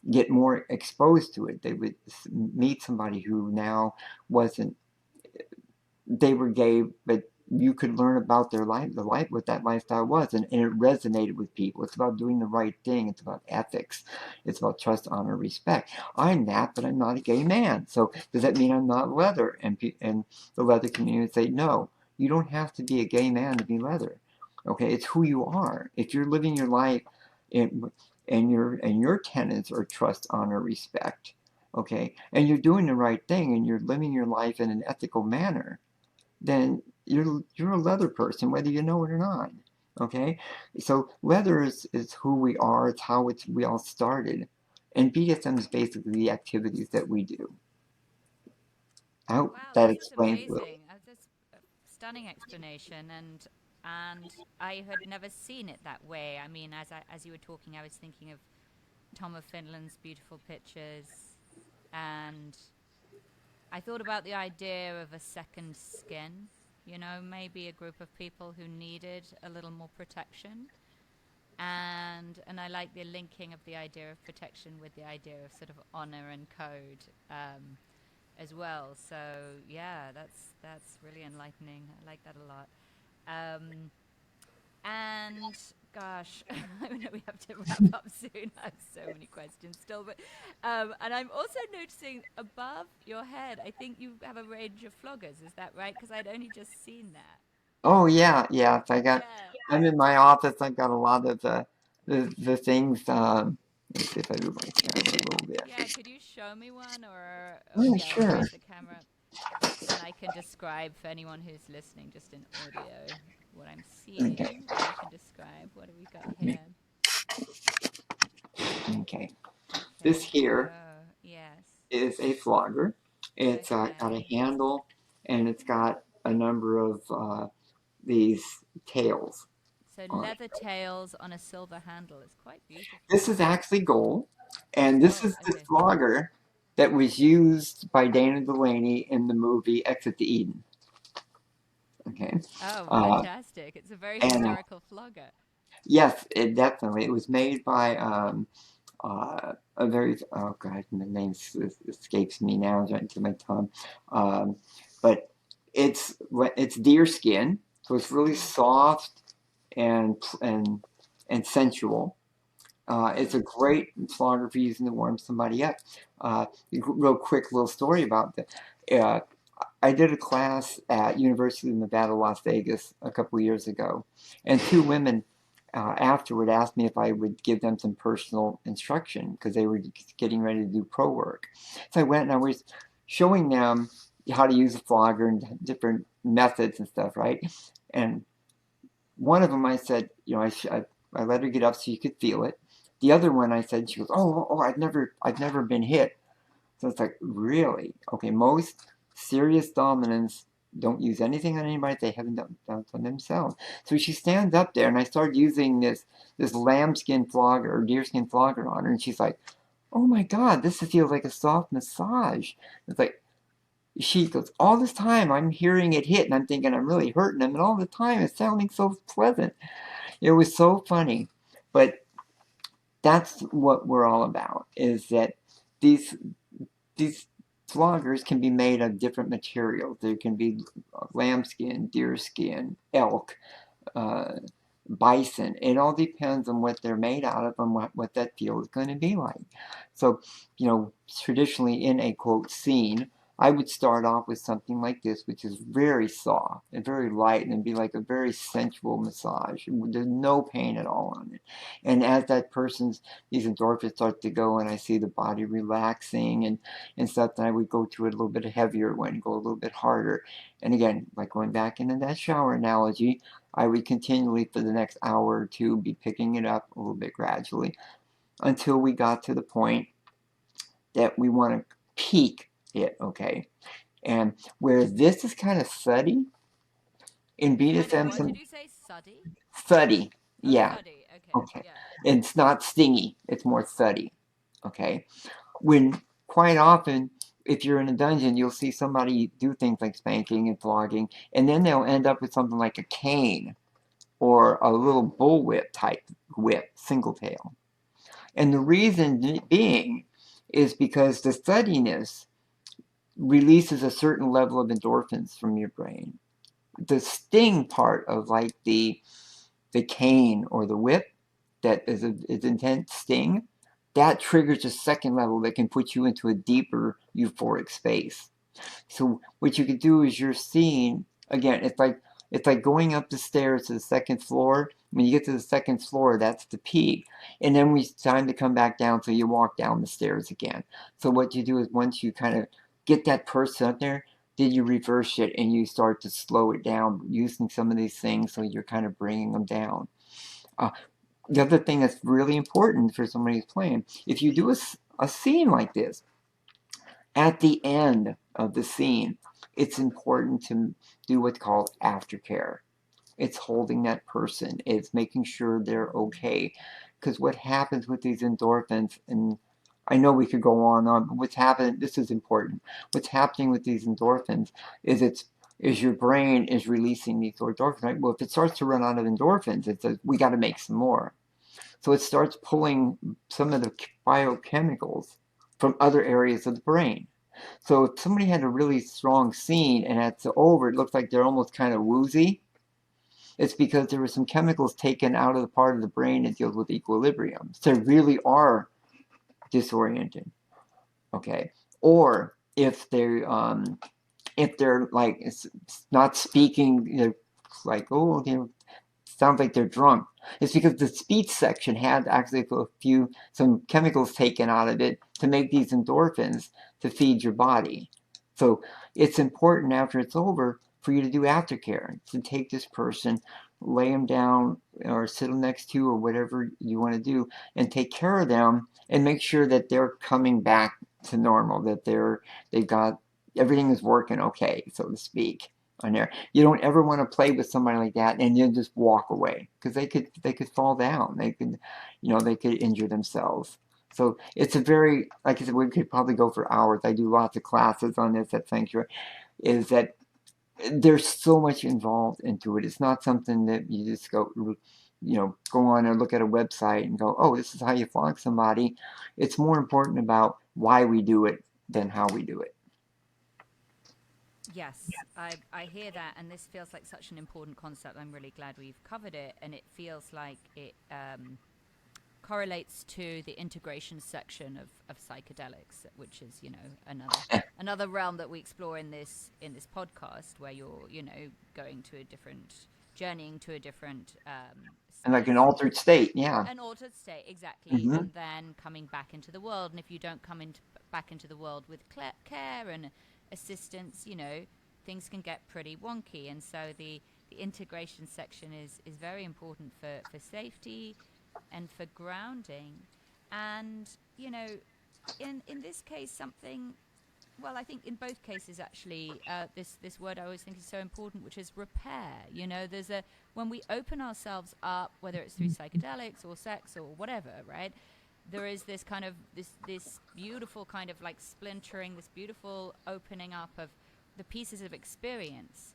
get more exposed to it. They would meet somebody who now wasn't, they were gay, but you could learn about their life, the life, what that lifestyle was, and it resonated with people. It's about doing the right thing. It's about ethics. It's about trust, honor, respect. I'm that, but I'm not a gay man. So does that mean I'm not leather? And the leather community would say, no, you don't have to be a gay man to be leather. Okay, it's who you are. If you're living your life in, and your tenets are trust, honor, respect, okay, and you're doing the right thing and you're living your life in an ethical manner, then you're a leather person, whether you know it or not. Okay, so leather is who we are. It's how we all started, and BDSM is basically the activities that we do. I hope Wow, that this is explains a little. amazing. That's a stunning explanation, and I had never seen it that way. I mean, as you were talking, I was thinking of Tom of Finland's beautiful pictures, and I thought about the idea of a second skin. You know, maybe a group of people who needed a little more protection. And I like the linking of the idea of protection with the idea of sort of honor and code, as well. So yeah, that's really enlightening. I like that a lot. Um, and gosh, I know we have to wrap up soon. I have so many questions still, but and I'm also noticing above your head, I think you have a range of floggers. Is that right? Because I'd only just seen that. Oh yeah, yes. Yeah. I'm in my office. I've got a lot of the things. Let me see if I move my camera a little Yeah, bit. could you show me one, or Oh, yeah, or sure. raise the camera, and I can describe for anyone who's listening just in audio what I'm Okay. seeing, and you can describe what have we got me- here. Okay. This Okay. here Oh, yes. is a flogger. It's got a Okay. handle and it's got a number of these tails So on it. leather tails on a silver handle. It's quite beautiful. This is actually gold, and this Oh, is the okay. flogger that was used by Dana Delaney in the movie Exit to Eden. Okay. Oh, Uh, fantastic. It's a very and historical flogger. yes, it definitely. It was made by a very oh god, the name escapes me now. It's right to my tongue. Um, but it's deer skin, so it's really Mm, soft and and and sensual. It's a mm, great flogger for using to warm somebody up. Real quick little story about that. Uh, I did a class at University of Nevada, Las Vegas a couple of years ago, and two women afterward asked me if I would give them some personal instruction because they were getting ready to do pro work. So I went and I was showing them how to use a flogger and different methods and stuff, right? And one of them I said, I let her get up so you could feel it. The other one I said, she goes, oh, I've never been hit. So it's like, really? Okay, most serious dominants don't use anything on anybody they haven't done on themselves. So she stands up there, and I started using this lambskin flogger or deerskin flogger on her, and she's like, "Oh my God, this feels like a soft massage." It's like she goes, "All this time I'm hearing it hit, and I'm thinking I'm really hurting them, and all the time it's sounding so pleasant." It was so funny, but that's what we're all about. Is that these these floggers can be made of different materials. There can be lambskin, deerskin, elk, uh, bison. It all depends on what they're made out of and what that feel is going to be like. So, traditionally in a quote scene, I would start off with something like this, which is very soft and very light and be like a very sensual massage. There's no pain at all on it. And as that these endorphins start to go and I see the body relaxing and stuff, then I would go to it a little bit heavier one, go a little bit harder. And again, like going back into that shower analogy, I would continually for the next hour or two be picking it up a little bit gradually until we got to the point that we want to peak it, okay? And where this is kind of thuddy in kind of BDSM, what did you say? Suddy? thuddy, Oh, yeah, thuddy. Okay. okay. Yeah. It's not stingy, it's more thuddy, okay? When quite often, if you're in a dungeon, you'll see somebody do things like spanking and flogging, and then they'll end up with something like a cane or a little bullwhip type whip, single tail. And the reason being is because the thuddiness releases a certain level of endorphins from your brain. The sting part of like the cane or the whip that is intense sting, that triggers a second level that can put you into a deeper euphoric space. So what you could do is you're seeing again. It's like going up the stairs to the second floor. When you get to the second floor, that's the peak, and then it's time to come back down. So you walk down the stairs again. So what you do is once you kind of get that person up there, then you reverse it and you start to slow it down using some of these things. So you're kind of bringing them down. Uh, the other thing that's really important for somebody who's playing, if you do a scene like this, at the end of the scene, it's important to do what's called aftercare. It's holding that person, it's making sure they're okay. Because what happens with these endorphins, and I know we could go on, but what's happening, this is important. What's happening with these endorphins is your brain is releasing these endorphins, right? Well, if it starts to run out of endorphins, it says, we got to make some more. So it starts pulling some of the biochemicals from other areas of the brain. So if somebody had a really strong scene and it's over, it looks like they're almost kind of woozy. It's because there were some chemicals taken out of the part of the brain that deals with equilibrium. So they really are disoriented. Okay. Or if they're like not speaking, like, oh, sounds like they're drunk. It's because the speech section had actually some chemicals taken out of it to make these endorphins to feed your body. So it's important after it's over for you to do aftercare, to take this person, lay them down or sit them next to you or whatever you want to do, and take care of them and make sure that they're coming back to normal, that they've got everything is working okay, so to speak, on there. You don't ever want to play with somebody like that and then just walk away, because they could fall down. They could injure themselves. So it's a very, like I said, we could probably go for hours. I do lots of classes on this at Sanctuary. Is that there's so much involved into it. It's not something that you just go on and look at a website and go, oh, this is how you flog somebody. It's more important about why we do it than how we do it. Yes, I hear that, and this feels like such an important concept. I'm really glad we've covered it, and it feels like it correlates to the integration section of psychedelics, which is another realm that we explore in this podcast, where you're going to a different journeying to a different And like an altered state, yeah. an altered state, exactly, Mm-hmm. and then coming back into the world. And if you don't come back into the world with care and assistance, things can get pretty wonky. And so the integration section is very important for safety and for grounding. And in this case, something, well, I think in both cases, actually, this word I always think is so important, which is repair. When we open ourselves up, whether it's through psychedelics or sex or whatever, right? There is this kind of this beautiful kind of like splintering, this beautiful opening up of the pieces of experience,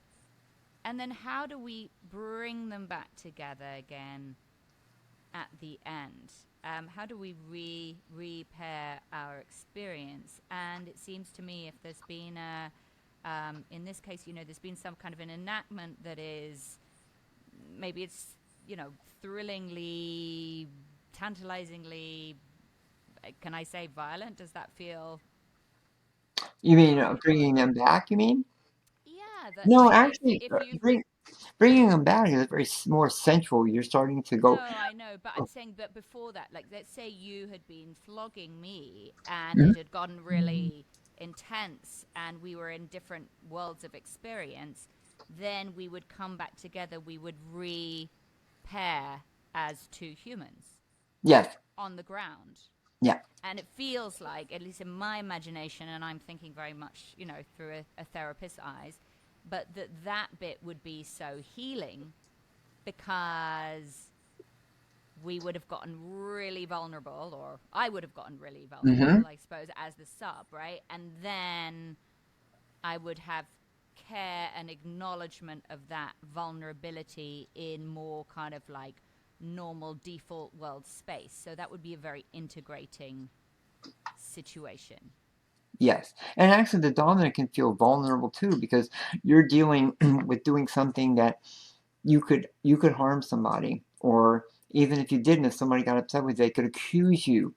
and then how do we bring them back together again at the end? How do we repair our experience? And it seems to me, if there's been in this case, there's been some kind of an enactment that is, maybe it's, thrillingly, tantalizingly, can I say violent? Does that feel You mean right? bringing them back? You mean? Yeah, that No, like actually, if you've bringing them back is very more central. You're starting to no, go. I know, but I'm saying, but before that, like, let's say you had been flogging me and Mhm. it had gotten really intense and we were in different worlds of experience, then we would come back together, we would repair as two humans Yes. on the ground. Yeah. And it feels like, at least in my imagination, and I'm thinking very much, through a therapist's eyes, but that bit would be so healing because we would have gotten really vulnerable, or I would have gotten really Mm-hmm. vulnerable, I suppose, as the sub, right? And then I would have care and acknowledgement of that vulnerability in more kind of like normal default world space. So that would be a very integrating situation. Yes. And actually, the dominant can feel vulnerable too, because you're dealing with doing something that you could harm somebody, or even if you didn't, if somebody got upset with you, they could accuse you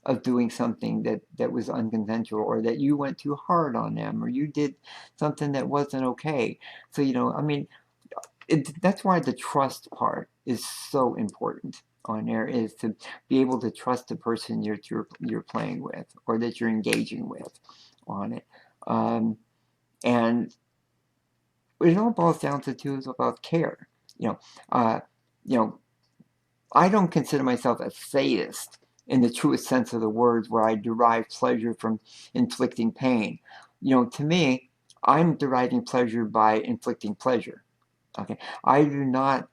of doing something that was unconsensual, or that you went too hard on them, or you did something that wasn't okay. So, I mean, that's why the trust part is so important on there, is to be able to trust the person you're playing with, or that you're engaging with on it. Um, and it all boils down to too is about care. You know, uh, you know, I don't consider myself a sadist in the truest sense of the words, where I derive pleasure from inflicting pain. To me, I'm deriving pleasure by inflicting pleasure. Okay, I do not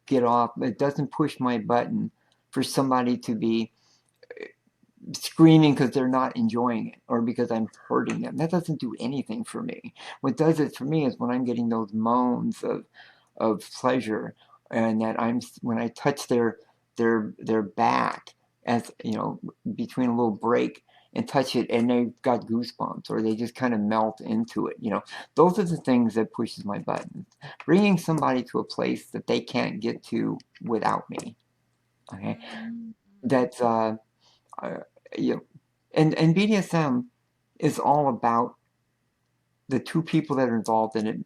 get off. It doesn't push my button for somebody to be screaming because they're not enjoying it, or because I'm hurting them. That doesn't do anything for me. What does it for me is when I'm getting those moans of pleasure, and that when I touch their back as between a little break and touch it, and they've got goosebumps, or they just kind of melt into it. Those are the things that pushes my buttons. Bringing somebody to a place that they can't get to without me. Okay, that's uh, you know, and BDSM is all about the two people that are involved in it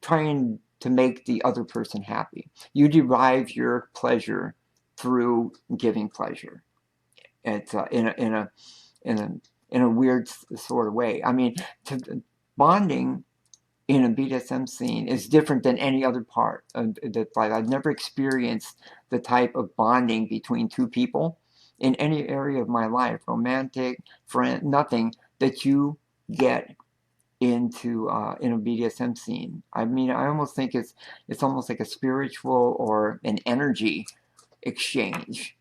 trying to make the other person happy. You derive your pleasure through giving pleasure. It's in a in a weird sort of way. I mean, bonding in a BDSM scene is different than any other part. Like I've never experienced the type of bonding between two people in any area of my life, romantic, friend, nothing that you get into in a BDSM scene. I mean, I almost think it's almost like a spiritual or an energy exchange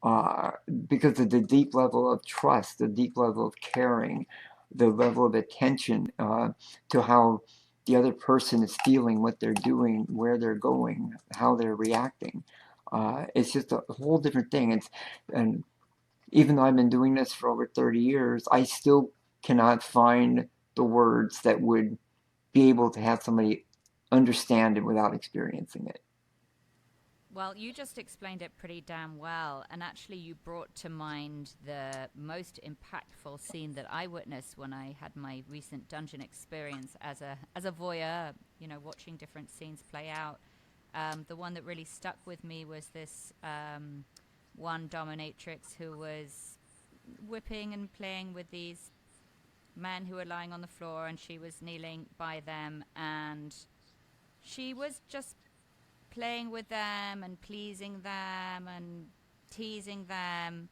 uh, because of the deep level of trust, the deep level of caring, the level of attention to how the other person is feeling, what they're doing, where they're going, how they're reacting. It's just a whole different thing. And even though I've been doing this for over 30 years, I still cannot find the words that would be able to have somebody understand it without experiencing it. Well, you just explained it pretty damn well. And actually, you brought to mind the most impactful scene that I witnessed when I had my recent dungeon experience as a voyeur, watching different scenes play out. The one that really stuck with me was this one dominatrix who was whipping and playing with these men who were lying on the floor, and she was kneeling by them, and she was just playing with them and pleasing them and teasing them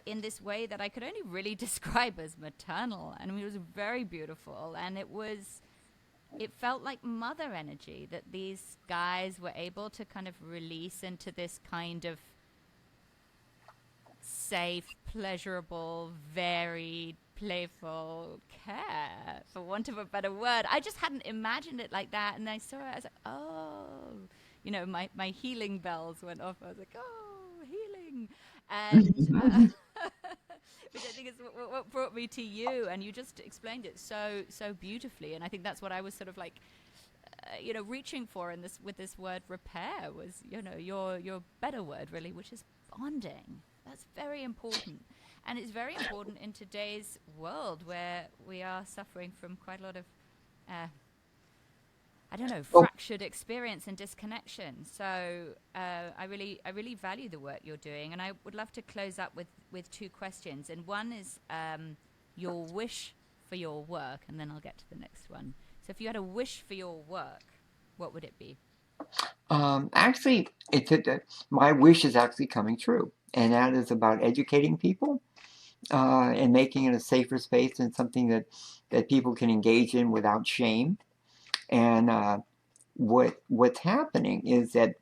in this way that I could only really describe as maternal. And it was very beautiful, and it felt like mother energy that these guys were able to kind of release into this kind of safe, pleasurable, varied, playful care, for want of a better word. I just hadn't imagined it like that, and I saw it. I was like, oh, my healing bells went off. I was like, oh, healing, and which I think is what brought me to you, and you just explained it so beautifully, and I think that's what I was sort of like. Reaching for in this with this word repair was, your better word really, which is bonding. That's very important. And it's very important in today's world where we are suffering from quite a lot of, I don't know, Oh, fractured experience and disconnection. So I really value the work you're doing. And I would love to close up with two questions. And one is your wish for your work, and then I'll get to the next one. So if you had a wish for your work, what would it be? actually, my wish is actually coming true, and that is about educating people and making it a safer space and something that people can engage in without shame. And what's happening is that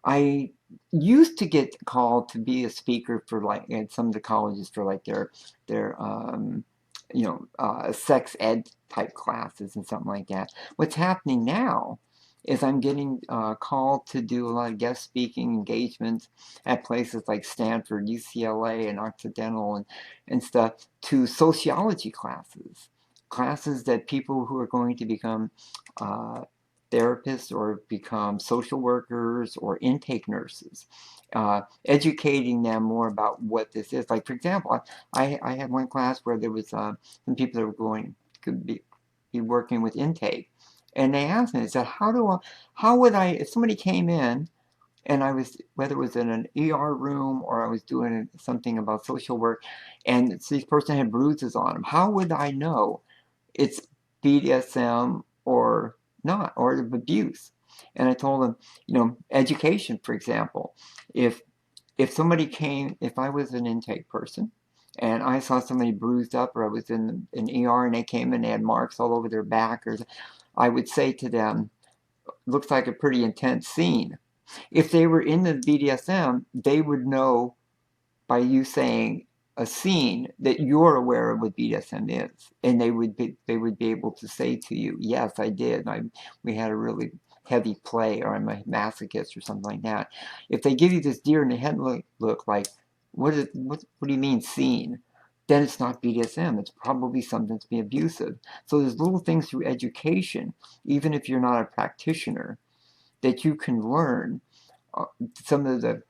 I used to get called to be a speaker for like at some of the colleges for like their sex ed type classes and something like that. What's happening now is I'm getting called to do a lot of guest speaking engagements at places like Stanford, UCLA, and Occidental and stuff to sociology classes that people who are going to become uh, therapists or become social workers or intake nurses, educating them more about what this is. Like, for example, I had one class where there was some people that were could be working with intake. And they asked me, they said, how would I, if somebody came in and I was, whether it was in an ER room or I was doing something about social work, and this person had bruises on them, how would I know it's BDSM or not, or abuse? And I told them, education, for example, if somebody came, if I was an intake person and I saw somebody bruised up, or I was in an ER and they came and they had marks all over their back, or I would say to them, looks like a pretty intense scene. If they were in the BDSM, they would know by you saying a scene that you're aware of what BDSM is, and they would be able to say to you, yes, I did. We had a really heavy play or I'm a masochist or something like that. If they give you this deer in the head look like, what do you mean seen? Then it's not BDSM. It's probably something to be abusive. So there's little things through education, even if you're not a practitioner, that you can learn some of the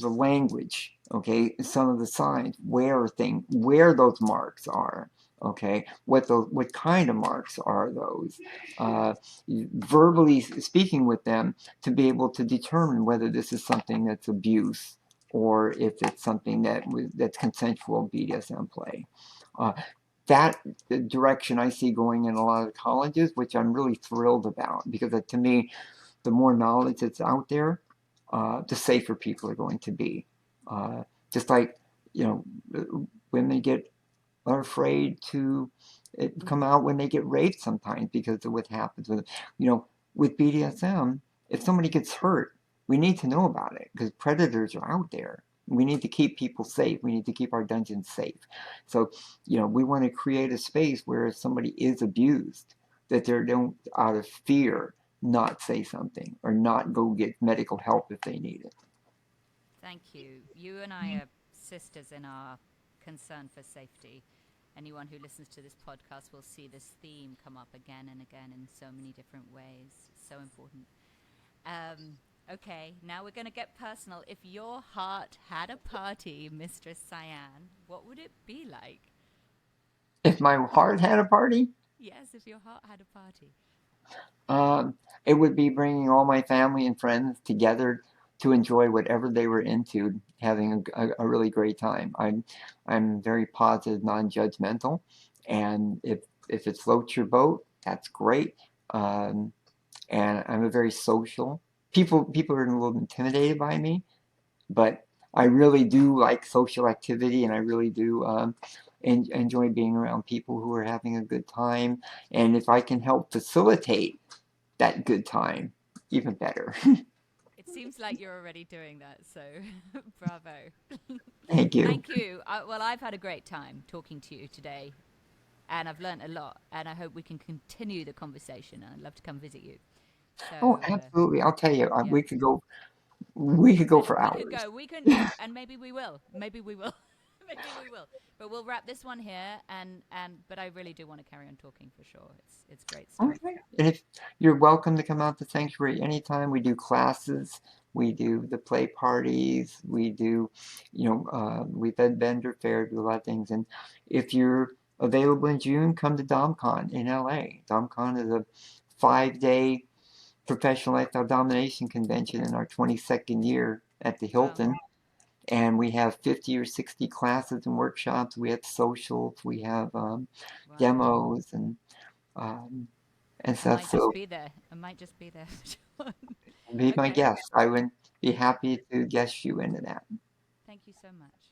language, okay, some of the signs, where those marks are, okay, what kind of marks are those, uh, verbally speaking with them to be able to determine whether this is something that's abuse or if it's something that's consensual BDSM play. Uh, that direction I see going in a lot of colleges, which I'm really thrilled about because to me, the more knowledge that's out there, the safer people are going to be. Uh, just like, you know, women are afraid to come out when they get raped sometimes because of what happens with, with BDSM. If somebody gets hurt, we need to know about it because predators are out there. We need to keep people safe. We need to keep our dungeons safe. So, we want to create a space where if somebody is abused, that they don't, out of fear, not say something or not go get medical help if they need it. Thank you. You and I are sisters in our concern for safety. Anyone who listens to this podcast will see this theme come up again and again in so many different ways. It's so important. Okay, now we're going to get personal. If your heart had a party, Mistress Cyan, what would it be like? If my heart had a party, Yes, if your heart had a party. Um, it would be bringing all my family and friends together to enjoy whatever they were into, having a really great time. I'm very positive, non-judgmental, and if it floats your boat, that's great. Um, and I'm a very social. People are a little intimidated by me, but I really do like social activity, and I really do enjoy being around people who are having a good time. And if I can help facilitate that good time, even better. It seems like you're already doing that, so bravo. Thank you. Thank you. Well, I've had a great time talking to you today, and I've learned a lot, and I hope we can continue the conversation. I'd love to come visit you. So, Oh, absolutely. I'll tell you, yeah. we could go for We could hours. go. We can, and maybe we will. Maybe we will. Maybe we will. But we'll wrap this one here. But I really do want to carry on talking for sure. It's great stuff. Okay. And if you're welcome to come out to Sanctuary anytime, we do classes, we do the play parties, we do, we've had vendor fair, do a lot of things. And if you're available in June, come to DomCon in LA. DomCon is a 5-day professional lifestyle domination convention in our 22nd year at the Wow. Hilton. And we have 50 or 60 classes and workshops. We have socials, we have Wow. demos um, and I stuff. might just So be there. I might just be there. be my Okay. guest. I would be happy to guest you into that. Thank you so much.